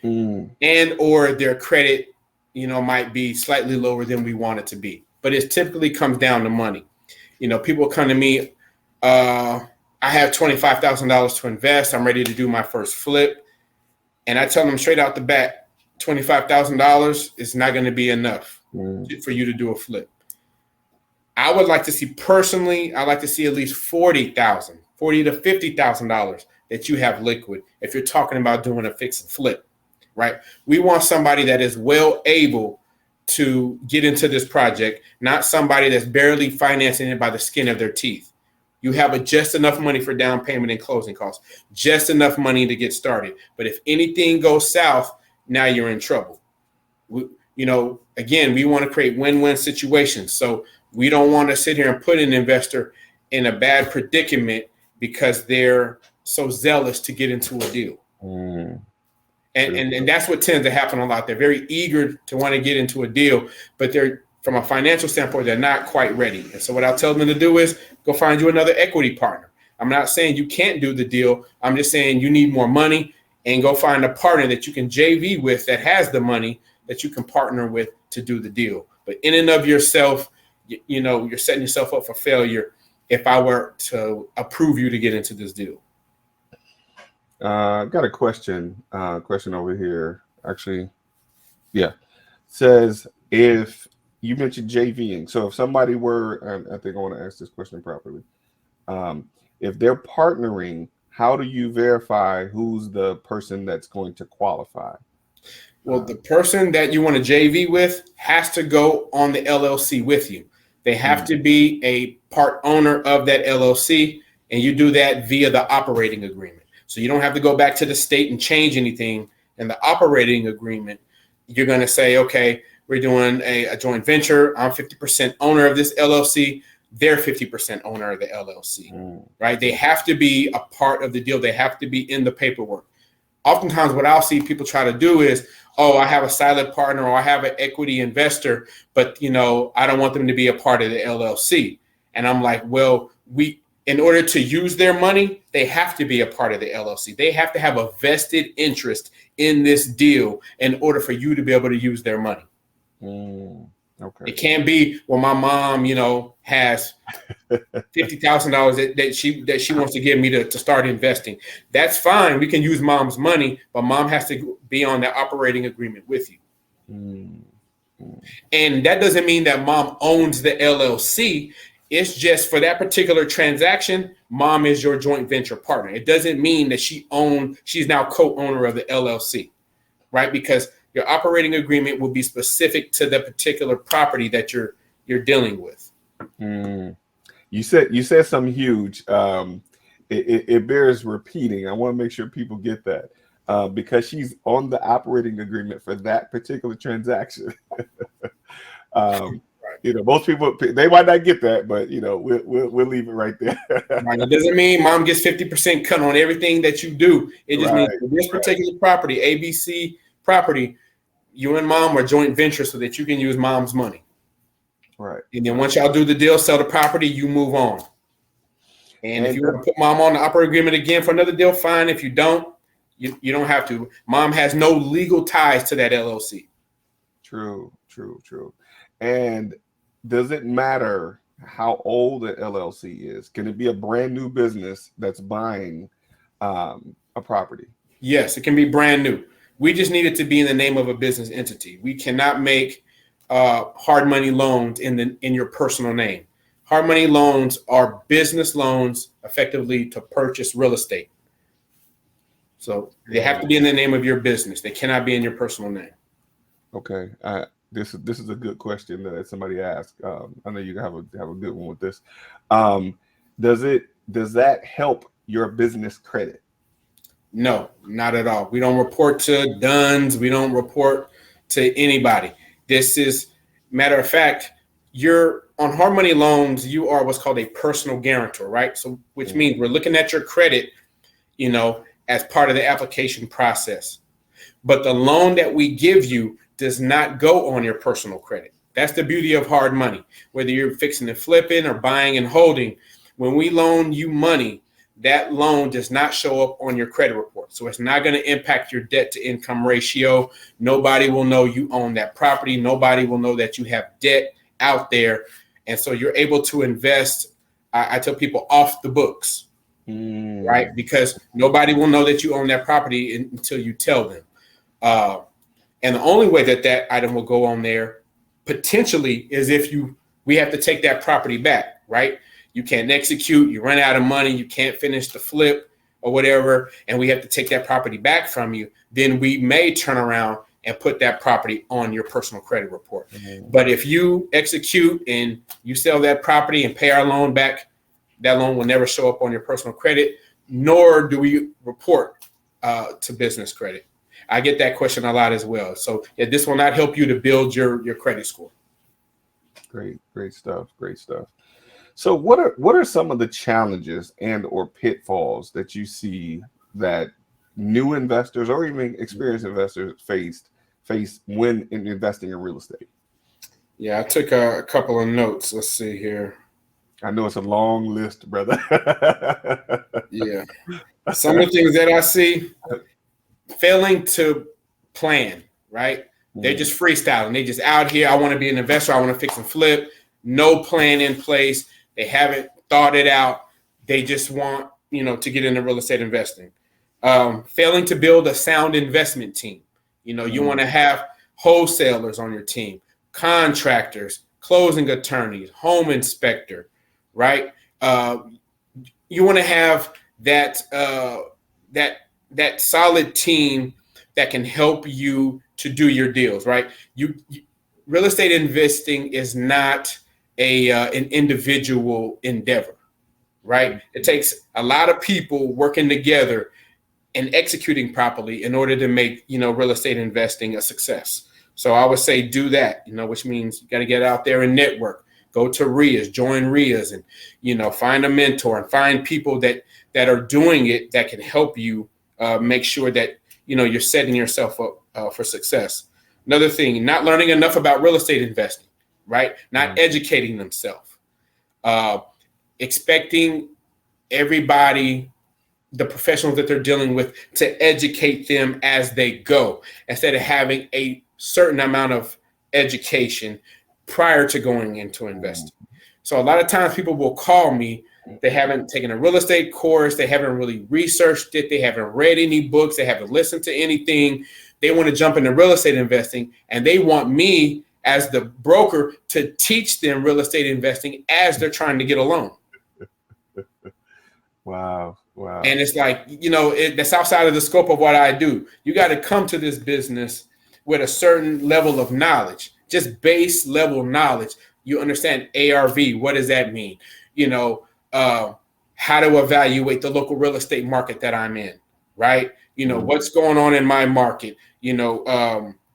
And or their credit, might be slightly lower than we want it to be. But it typically comes down to money. People come to me, I have $25,000 to invest. I'm ready to do my first flip. And I tell them straight out the bat, $25,000 is not going to be enough for you to do a flip. I would like to see personally, I'd like to see at least $40,000 to $50,000 that you have liquid if you're talking about doing a fix and flip, right? We want somebody that is well able to get into this project, not somebody that's barely financing it by the skin of their teeth. You have just enough money for down payment and closing costs, just enough money to get started. But if anything goes south, now you're in trouble. Again, we want to create win-win situations. So we don't want to sit here and put an investor in a bad predicament because they're so zealous to get into a deal. And that's what tends to happen a lot. They're very eager to want to get into a deal, but they're, from a financial standpoint, they're not quite ready. And so what I'll tell them to do is go find you another equity partner. I'm not saying you can't do the deal. I'm just saying you need more money, and go find a partner that you can JV with that has the money that you can partner with to do the deal. But in and of yourself, you're setting yourself up for failure if I were to approve you to get into this deal. Got a question over here. Actually, yeah. Says, if you mentioned JVing, so if somebody were, and I think I want to ask this question properly. If they're partnering, how do you verify who's the person that's going to qualify? Well, the person that you want to JV with has to go on the LLC with you. They have to be a part owner of that LLC, and you do that via the operating agreement. So you don't have to go back to the state and change anything. In the operating agreement, you're going to say, okay, we're doing a joint venture. I'm 50% owner of this LLC. They're 50% owner of the LLC, right? They have to be a part of the deal. They have to be in the paperwork. Oftentimes what I'll see people try to do is, I have a silent partner or I have an equity investor, but I don't want them to be a part of the LLC. And I'm like, well, in order to use their money, they have to be a part of the LLC. They have to have a vested interest in this deal in order for you to be able to use their money. Okay. It can't be, well, my mom, has $50,000 that she wants to give me to start investing. That's fine. We can use mom's money, but mom has to be on the operating agreement with you. And that doesn't mean that mom owns the LLC. It's just for that particular transaction, mom is your joint venture partner. It doesn't mean that she's now co-owner of the LLC, right? Because your operating agreement will be specific to the particular property that you're dealing with. You said something huge. It bears repeating. I want to make sure people get that because she's on the operating agreement for that particular transaction. Most people, they might not get that, but we'll leave it right there. Right. It doesn't mean mom gets 50% cut on everything that you do. It just means for this particular property, ABC property, you and mom are joint venture so that you can use mom's money. Right. And then once y'all do the deal, sell the property, you move on. And if you want to put mom on the operating agreement again for another deal, fine. If you don't, you don't have to. Mom has no legal ties to that LLC. True. And does it matter how old the LLC is? Can it be a brand new business that's buying a property? Yes, it can be brand new. We just need it to be in the name of a business entity. We cannot make hard money loans in your personal name. Hard money loans are business loans effectively to purchase real estate. So they have to be in the name of your business. They cannot be in your personal name. Okay. This is a good question that somebody asked. I know you have a good one with this. Does that help your business credit? No, not at all. We don't report to Duns. We don't report to anybody. This is, matter of fact, you're on hard money loans. You are what's called a personal guarantor, right? So, which means we're looking at your credit, as part of the application process. But the loan that we give you does not go on your personal credit. That's the beauty of hard money. Whether you're fixing and flipping or buying and holding, when we loan you money, that loan does not show up on your credit report. So it's not going to impact your debt to income ratio. Nobody will know you own that property. Nobody will know that you have debt out there. And so you're able to invest, I tell people, off the books, right? Because nobody will know that you own that property until you tell them. And the only way that item will go on there potentially is if we have to take that property back, right? You can't execute, you run out of money, you can't finish the flip or whatever, and we have to take that property back from you, then we may turn around and put that property on your personal credit report. But if you execute and you sell that property and pay our loan back, that loan will never show up on your personal credit, nor do we report to business credit. I get that question a lot as well. So yeah, this will not help you to build your credit score. Great stuff. So what are some of the challenges and or pitfalls that you see that new investors or even experienced investors face when investing in real estate? Yeah, I took a couple of notes. Let's see here. I know it's a long list, brother. Yeah. Some of the things that I see, failing to plan, right? They're just freestyling. They just out here. I want to be an investor. I want to fix and flip. No plan in place. They haven't thought it out. They just want, to get into real estate investing. Failing to build a sound investment team. You want to have wholesalers on your team, contractors, closing attorneys, home inspector, right? You want to have that solid team that can help you to do your deals, right? Real estate investing is not an individual endeavor, right? It takes a lot of people working together and executing properly in order to make, real estate investing a success. So I would say do that, which means you got to get out there and network, go to RIAs, join RIAs, and, find a mentor and find people that are doing it that can help you make sure that, you're setting yourself up for success. Another thing, not learning enough about real estate investing, right? Not educating themselves, expecting everybody, the professionals that they're dealing with, to educate them as they go, instead of having a certain amount of education prior to going into investing. So a lot of times people will call me, they haven't taken a real estate course, they haven't really researched it, they haven't read any books, they haven't listened to anything. They want to jump into real estate investing, and they want me as the broker to teach them real estate investing as they're trying to get a loan. Wow. And it's like, that's outside of the scope of what I do. You got to come to this business with a certain level of knowledge, just base level knowledge. You understand ARV. What does that mean? How to evaluate the local real estate market that I'm in, right? What's going on in my market,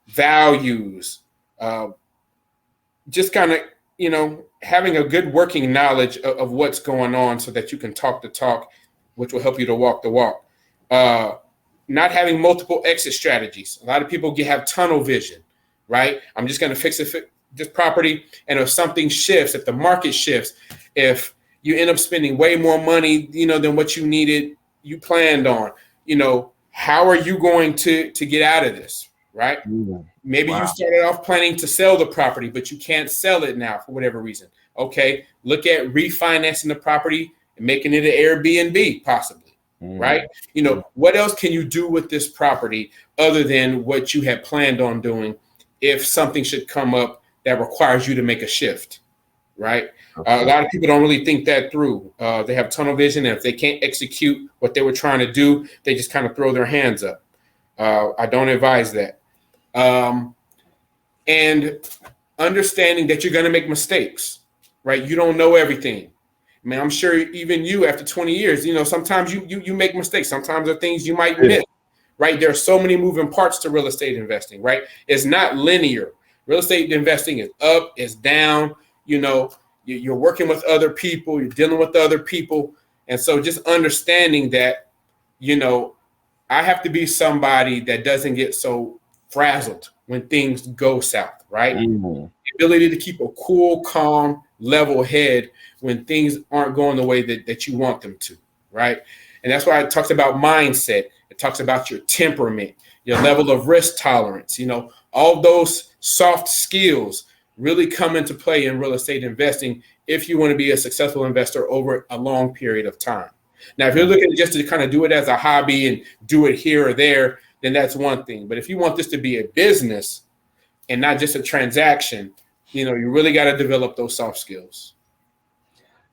values, just kind of, having a good working knowledge of what's going on so that you can talk the talk, which will help you to walk the walk. Not having multiple exit strategies. A lot of people have tunnel vision, right? I'm just going to fix this property. And if something shifts, if the market shifts, if you end up spending way more money, than what you planned on, how are you going to get out of this, right? Maybe you started off planning to sell the property, but you can't sell it now for whatever reason. Okay, look at refinancing the property and making it an Airbnb possibly, right? What else can you do with this property other than what you had planned on doing if something should come up that requires you to make a shift, right? A lot of people don't really think that through. They have tunnel vision, and if they can't execute what they were trying to do, they just kind of throw their hands up. I don't advise that. And understanding that you're going to make mistakes, right? You don't know everything. I mean, I'm sure even you, after 20 years, sometimes you make mistakes. Sometimes there are things you might miss, right? There are so many moving parts to real estate investing, right? It's not linear. Real estate investing is up, it's down. You're working with other people, you're dealing with other people. And so just understanding that, I have to be somebody that doesn't get so frazzled when things go south, right? Mm-hmm. The ability to keep a cool, calm, level head when things aren't going the way that you want them to, right? And that's why it talks about mindset. It talks about your temperament, your level of risk tolerance. All those soft skills really come into play in real estate investing if you want to be a successful investor over a long period of time. Now, if you're looking just to kind of do it as a hobby and do it here or there, then that's one thing. But if you want this to be a business and not just a transaction, you really got to develop those soft skills.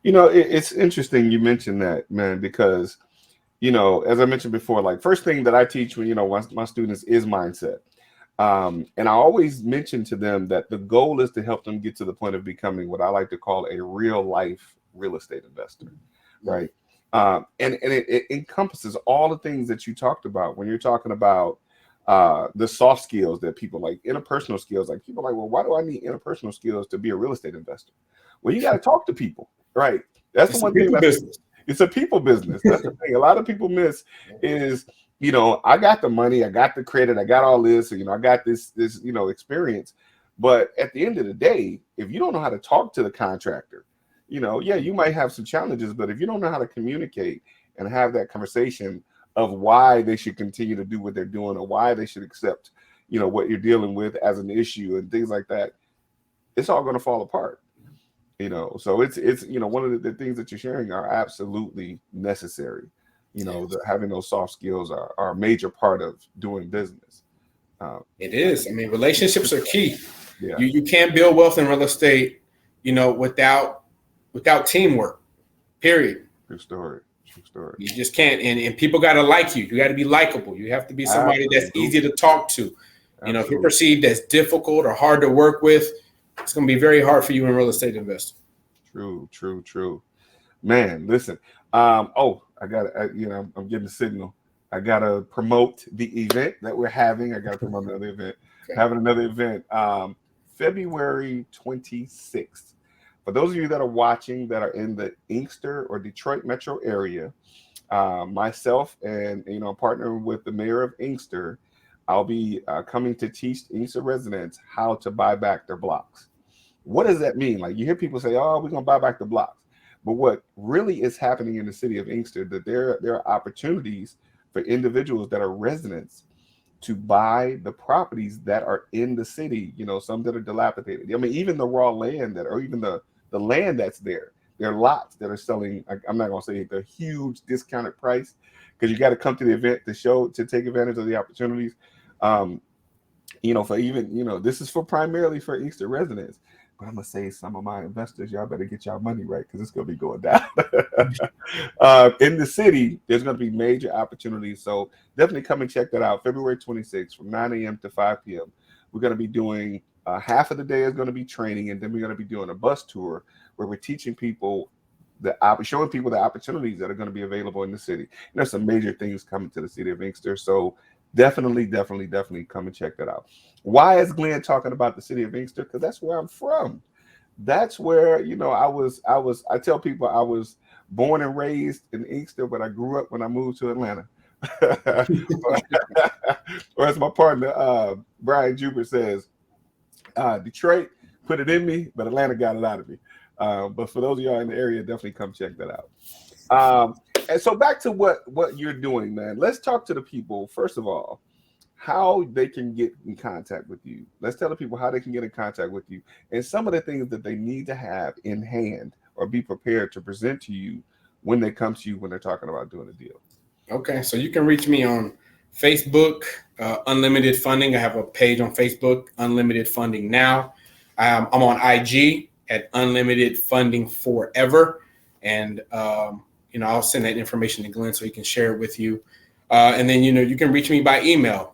It's interesting you mentioned that, man, because, as I mentioned before, like first thing that I teach when, my students is mindset. And I always mention to them that the goal is to help them get to the point of becoming what I like to call a real life real estate investor, right? And it encompasses all the things that you talked about when you're talking about the soft skills that people like, interpersonal skills. Like people are like, well, why do I need interpersonal skills to be a real estate investor? Well, you got to talk to people, right? That's the one thing. It's a people business. That's the thing. A lot of people miss is, I got the money, I got the credit, I got all this, I got this experience. But at the end of the day, if you don't know how to talk to the contractor, you might have some challenges, but if you don't know how to communicate and have that conversation of why they should continue to do what they're doing or why they should accept, what you're dealing with as an issue and things like that, it's all going to fall apart. So it's one of the things that you're sharing are absolutely necessary. Having those soft skills are a major part of doing business. It is. I mean, relationships are key. Yeah. You can't build wealth in real estate, without teamwork, period. True story. You just can't. And people got to like you. You got to be likable. You have to be somebody that's easy to talk to. If you're perceived as difficult or hard to work with, it's going to be very hard for you in real estate investing. True. Man, listen. I got to, I'm getting a signal. I got to promote the event that we're having. I got to promote another event. Okay. Having another event February 26th. For those of you that are watching that are in the Inkster or Detroit metro area, myself and, partnering with the mayor of Inkster, I'll be coming to teach Inkster residents how to buy back their blocks. What does that mean? Like you hear people say, oh, we're going to buy back the blocks. But what really is happening in the city of Inkster, that there are opportunities for individuals that are residents to buy the properties that are in the city, some that are dilapidated. I mean, even the raw land or even the land that's there. There are lots that are selling, I'm not going to say the huge discounted price because you got to come to the event to take advantage of the opportunities. For even, this is primarily for Inkster residents. But I'm going to say some of my investors, y'all better get y'all money right because it's going to be going down. In the city, there's going to be major opportunities. So definitely come and check that out. February 26th from 9 a.m. to 5 p.m. We're going to be doing half of the day is going to be training, and then we're going to be doing a bus tour where we're teaching people showing people the opportunities that are going to be available in the city. And there's some major things coming to the city of Inkster. So definitely come and check that out. Why is Glenn talking about the city of Inkster? Because that's where I'm from. That's where, I tell people I was born and raised in Inkster, but I grew up when I moved to Atlanta. Or as my partner, Brian Jubert says, Detroit put it in me, but Atlanta got it out of me. But for those of y'all in the area, definitely come check that out. And so back to what you're doing, man. Let's talk to the people, first of all, how they can get in contact with you. Let's tell the people how they can get in contact with you and some of the things that they need to have in hand or be prepared to present to you when they come to you when they're talking about doing a deal. Okay, so you can reach me on Facebook, Unlimited Funding. I have a page on Facebook, Unlimited Funding Now. I'm on IG, at Unlimited Funding Forever. And, I'll send that information to Glenn so he can share it with you. And then, you can reach me by email,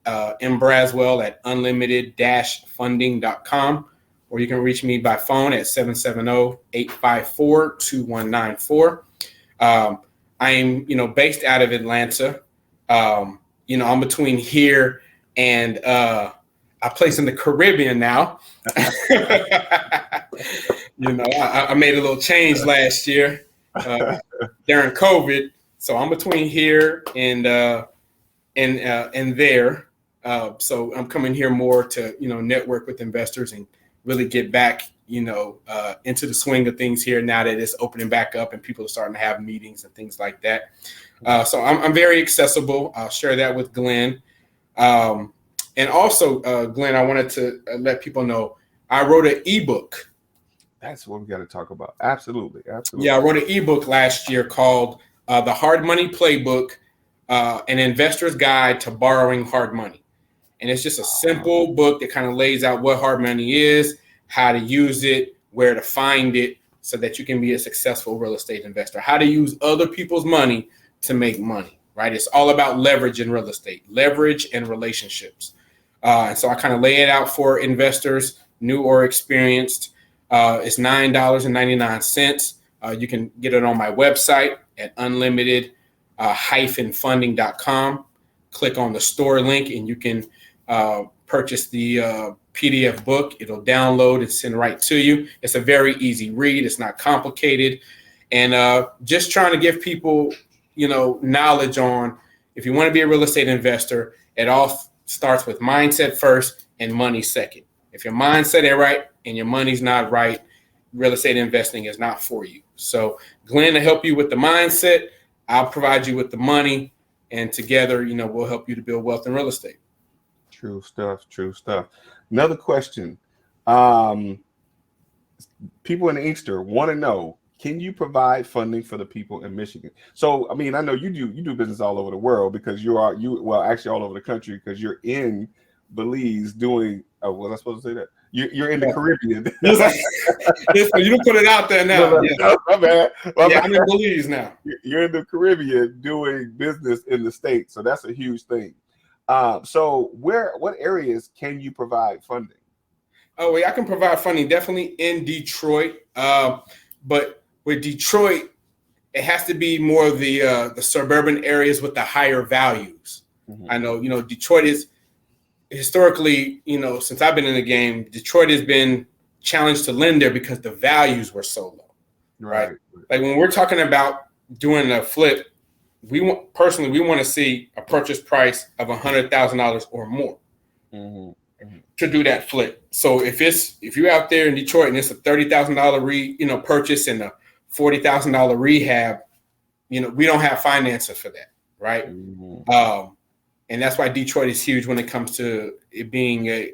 mbraswell at unlimited-funding.com, or you can reach me by phone at 770-854-2194. I am, based out of Atlanta. I'm between here and a place in the Caribbean now. I made a little change last year during COVID, so I'm between here and there. So I'm coming here more to network with investors and really get back into the swing of things here now that it's opening back up and people are starting to have meetings and things like that. So I'm very accessible. I'll share that with Glenn. And also, Glenn, I wanted to let people know I wrote an ebook. That's what we got to talk about. Absolutely. Yeah, I wrote an ebook last year called The Hard Money Playbook, an Investor's Guide to Borrowing Hard Money. And it's just a simple book that kind of lays out what hard money is, how to use it, where to find it, so that you can be a successful real estate investor, how to use other people's money to make money, right? It's all about leverage in real estate, leverage and relationships. And so I kind of lay it out for investors, new or experienced. It's $9.99. You can get it on my website at unlimited-funding.com. Click on the store link and you can purchase the PDF book. It'll download and send right to you. It's a very easy read. It's not complicated. And just trying to give people, knowledge on, if you want to be a real estate investor, it all starts with mindset first and money second. If your mindset ain't right and your money's not right, real estate investing is not for you. So Glenn will help you with the mindset. I'll provide you with the money, and together, we'll help you to build wealth in real estate. True stuff. Another question. People in Inkster want to know, can you provide funding for the people in Michigan? So, I know you do business all over the world because actually all over the country, because you're in Belize doing, was I supposed to say that? You're in the Caribbean. You don't put it out there now. No, my bad. I'm in Belize now. You're in the Caribbean doing business in the States. So that's a huge thing. So what areas can you provide funding? Oh, yeah, I can provide funding definitely in Detroit. But with Detroit, it has to be more of the suburban areas with the higher values. Mm-hmm. I know, Detroit is historically, since I've been in the game, Detroit has been challenged to lend there because the values were so low. Right. Like when we're talking about doing a flip, we want to see a purchase price of $100,000 or more to do that flip. So if you're out there in Detroit and it's a $30,000 purchase and a $40,000 rehab, we don't have financing for that, right? Mm-hmm. And that's why Detroit is huge when it comes to it being a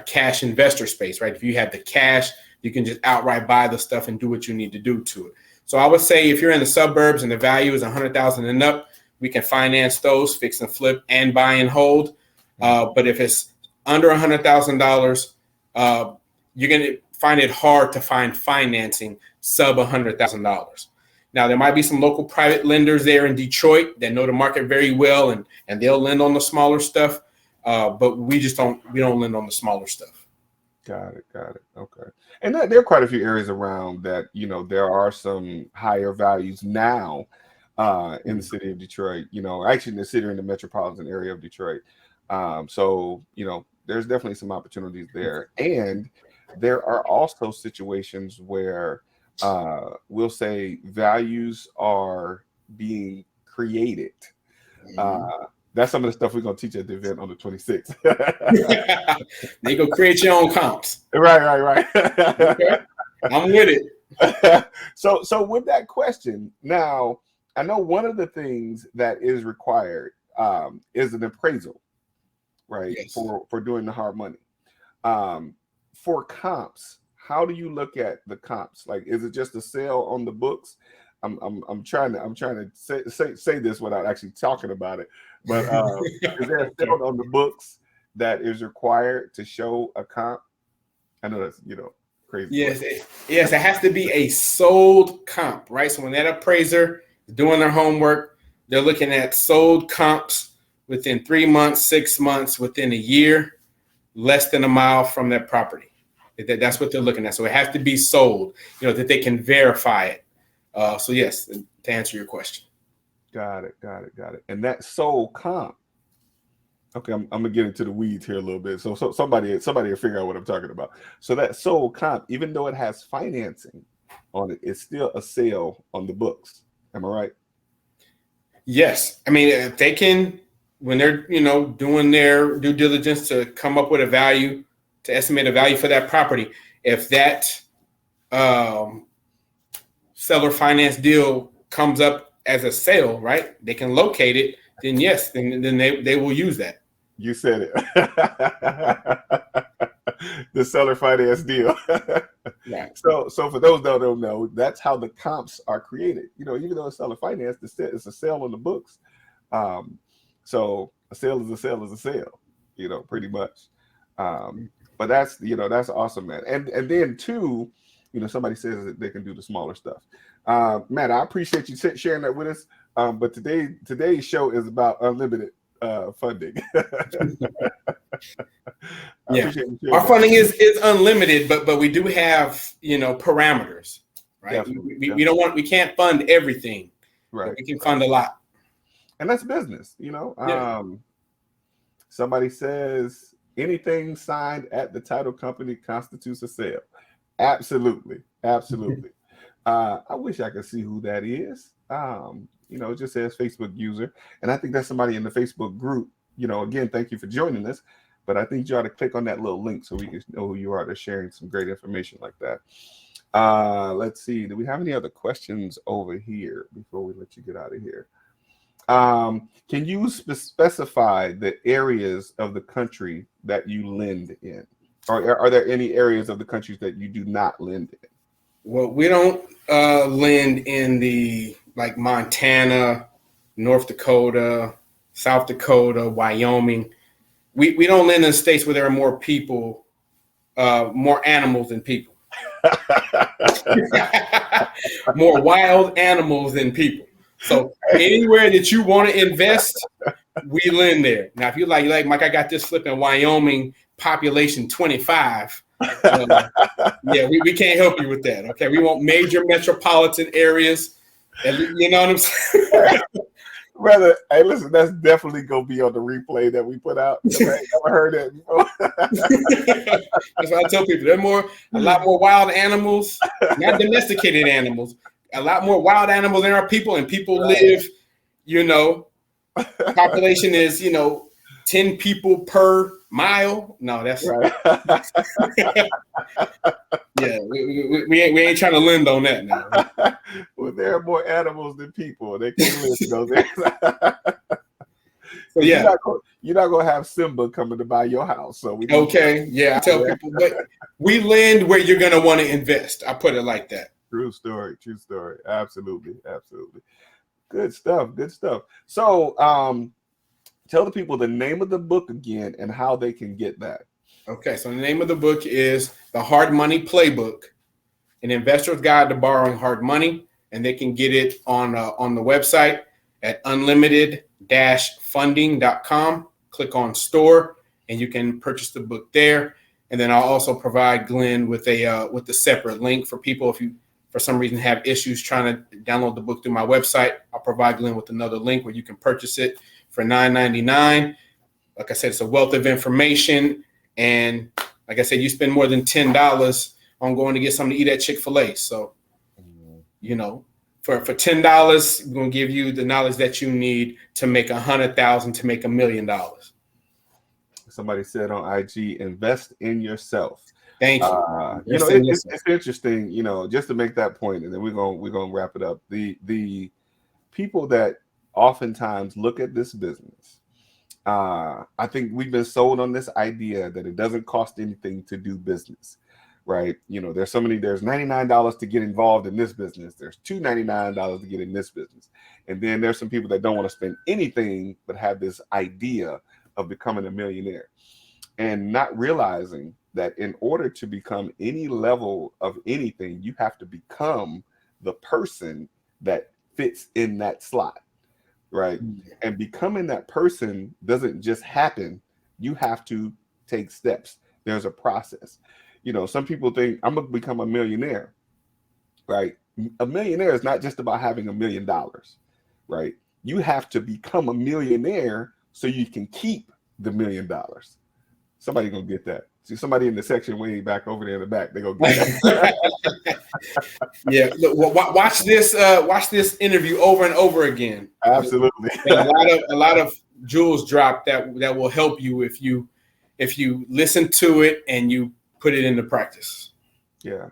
cash investor space, right? If you have the cash, you can just outright buy the stuff and do what you need to do to it. So I would say if you're in the suburbs and the value is $100,000 and up, we can finance those, fix and flip, and buy and hold. But if it's under $100,000, you're going to find it hard to find financing sub $100,000. Now, there might be some local private lenders there in Detroit that know the market very well, and they'll lend on the smaller stuff. But we don't lend on the smaller stuff. Got it. Okay. And there are quite a few areas around that, there are some higher values now in the city of Detroit, actually in the city or in the metropolitan area of Detroit. So, there's definitely some opportunities there. And there are also situations where we'll say values are being created. That's some of the stuff we're going to teach at the event on the 26th. They go create your own comps. Right. Okay. I'm with it. So with that question, now, I know one of the things that is required is an appraisal, right? Yes. For doing the hard money. For comps, how do you look at the comps? Like, is it just a sale on the books? I'm trying to say this without actually talking about it. But is there a sale on the books that is required to show a comp? I know that's Crazy. Yes, yes, it has to be a sold comp, right? So when that appraiser is doing their homework, they're looking at sold comps within 3 months, 6 months, within a year, less than a mile from that property. That's what they're looking at. So it has to be sold, that they can verify it. So yes, to answer your question. Got it. And that sold comp. Okay, I'm gonna get into the weeds here a little bit. So somebody will figure out what I'm talking about. So that sold comp, even though it has financing on it, it's still a sale on the books. Am I right? Yes. I mean, if they can, when they're, doing their due diligence to come up with a value, to estimate a value for that property, if that seller finance deal comes up as a sale, right? They can locate it, then yes, then they will use that. You said it. The seller finance deal. Right. So for those that don't know, that's how the comps are created. Even though it's seller finance, it's a sale on the books. So a sale is a sale is a sale, pretty much. But that's awesome, man. And then too, somebody says that they can do the smaller stuff. Matt, I appreciate you sharing that with us. But today's show is about unlimited funding. Yeah, our funding is unlimited, but we do have parameters, right? We can't fund everything, right? We can fund a lot, and that's business. Somebody says anything signed at the title company constitutes a sale. Absolutely. I wish I could see who that is. It just says Facebook user, and I think that's somebody in the Facebook group. Again, thank you for joining us. But I think you ought to click on that little link so we can know who you are. They're sharing some great information like that. Let's see. Do we have any other questions over here before we let you get out of here? Can you specify the areas of the country that you lend in? Or are there any areas of the country that you do not lend in? Well, we don't lend in the Montana, North Dakota, South Dakota, Wyoming. We don't lend in states where there are more people, more animals than people. More wild animals than people. So anywhere that you want to invest, we lend there. Now, if you like Mike, I got this flip in Wyoming, population 25. Yeah, we can't help you with that. Okay, we want major metropolitan areas. You know what I'm saying? Brother, hey, listen, that's definitely gonna be on the replay that we put out. I never heard that before. That's what I tell people. There are a lot more wild animals, not domesticated animals. A lot more wild animals than our people, and people live. Population is 10 people per mile. No, that's right. Yeah. We ain't trying to lend on that now. Well, there are more animals than people. They can't live in those areas. So yeah, you're not gonna have Simba coming to buy your house. So okay. Yeah, I tell people, but we lend where you're gonna want to invest. I put it like that. True story. Absolutely. Good stuff. So tell the people the name of the book again and how they can get that. Okay, so the name of the book is The Hard Money Playbook, An Investor's Guide to Borrowing Hard Money, and they can get it on the website at unlimited-funding.com. Click on store, and you can purchase the book there. And then I'll also provide Glenn with a separate link for people if you, for some reason, have issues trying to download the book through my website. I'll provide Glenn with another link where you can purchase it for $9.99. Like I said, it's a wealth of information. And like I said, you spend more than $10 on going to get something to eat at Chick-fil-A. So, for $10, we're going to give you the knowledge that you need to make $100,000 to make $1 million. Somebody said on IG, invest in yourself. Thank you. It's interesting, just to make that point, and then we're gonna wrap it up. The people that oftentimes look at this business, I think we've been sold on this idea that it doesn't cost anything to do business, right? There's $99 to get involved in this business. There's $299 to get in this business. And then there's some people that don't want to spend anything but have this idea of becoming a millionaire and not realizing that in order to become any level of anything, you have to become the person that fits in that slot, right? And becoming that person doesn't just happen. You have to take steps. There's a process. You know, some people think I'm gonna become a millionaire, right? A millionaire is not just about having $1 million, right? You have to become a millionaire so you can keep the $1 million. Somebody gonna get that. See somebody in the section way back over there in the back. They gonna get that. Yeah, look, watch this interview over and over again. Absolutely. a lot of jewels drop that will help you if you listen to it and you put it into practice. Yeah.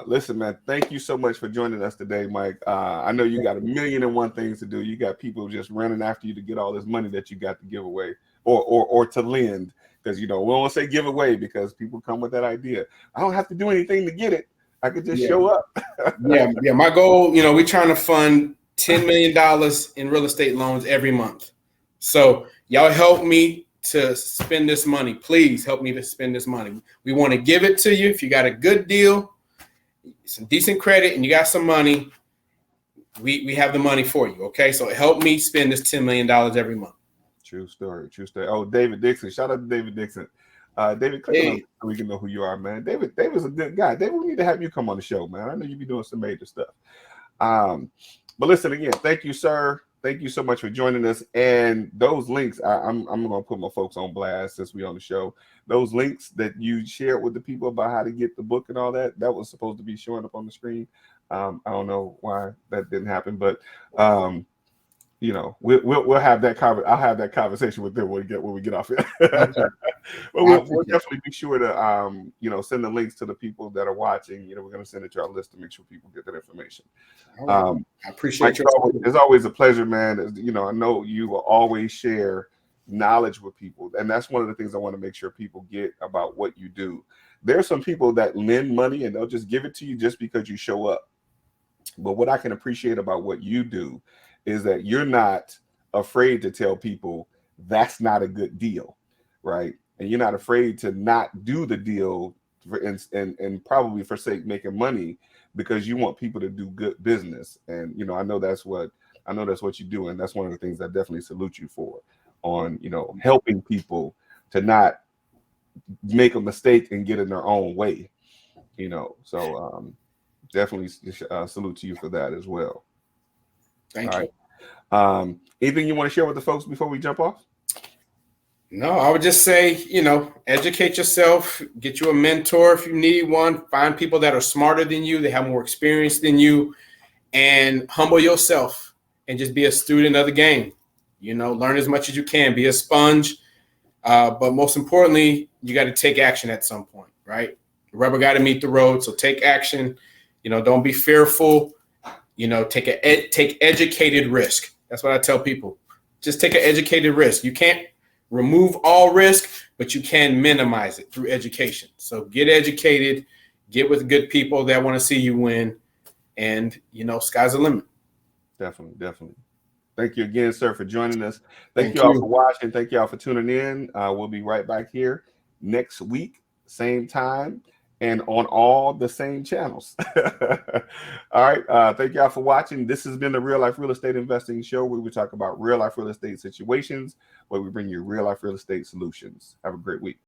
Listen, man, thank you so much for joining us today, Mike. I know you got 1,000,001 things to do. You got people just running after you to get all this money that you got to give away or to lend. Because, you know, we don't say give away because people come with that idea. I don't have to do anything to get it. I could just show up. Yeah. My goal, you know, we're trying to fund $10 million in real estate loans every month. So y'all help me to spend this money. Please help me to spend this money. We want to give it to you. If you got a good deal, some decent credit, and you got some money, we have the money for you. Okay. So help me spend this $10 million every month. True story. Oh, David Dixon. Shout out to David Dixon. David, click on so we can know who you are, man. David's a good guy. David, we need to have you come on the show, man. I know you be doing some major stuff. But listen, again, thank you, sir. Thank you so much for joining us. And those links, I'm gonna put my folks on blast since we on the show. Those links that you shared with the people about how to get the book and all that was supposed to be showing up on the screen. I don't know why that didn't happen, but you know, we'll have that I'll have that conversation with them when we get off here. Okay. But we'll definitely be sure to you know, send the links to the people that are watching. You know, we're going to send it to our list to make sure people get that information. I appreciate Mike, it's always a pleasure, man. You know, I know you will always share knowledge with people, and that's one of the things I want to make sure people get about what you do. There are some people that lend money and they'll just give it to you just because you show up. But what I can appreciate about what you do is that you're not afraid to tell people that's not a good deal, right? And you're not afraid to not do the deal and probably forsake making money because you want people to do good business. And you know, I know that's what you do, and that's one of the things I definitely salute you for, on, you know, helping people to not make a mistake and get in their own way, you know. So definitely salute to you for that as well. Thank you. Anything you want to share with the folks before we jump off? No, I would just say, you know, educate yourself, get you a mentor if you need one, find people that are smarter than you, they have more experience than you, and humble yourself and just be a student of the game. You know, learn as much as you can, be a sponge. But most importantly, you got to take action at some point, right? The rubber got to meet the road. So take action. You know, don't be fearful. You know, take educated risk. That's what I tell people. Just take an educated risk. You can't remove all risk, but you can minimize it through education. So get educated, get with good people that want to see you win, and, you know, sky's the limit. Definitely. Thank you again, sir, for joining us. Thank you all for watching. Thank you all for tuning in. We'll be right back here next week, same time, and on all the same channels. All right. Thank y'all for watching. This has been the Real Life Real Estate Investing Show, where we talk about real life real estate situations, where we bring you real life real estate solutions. Have a great week.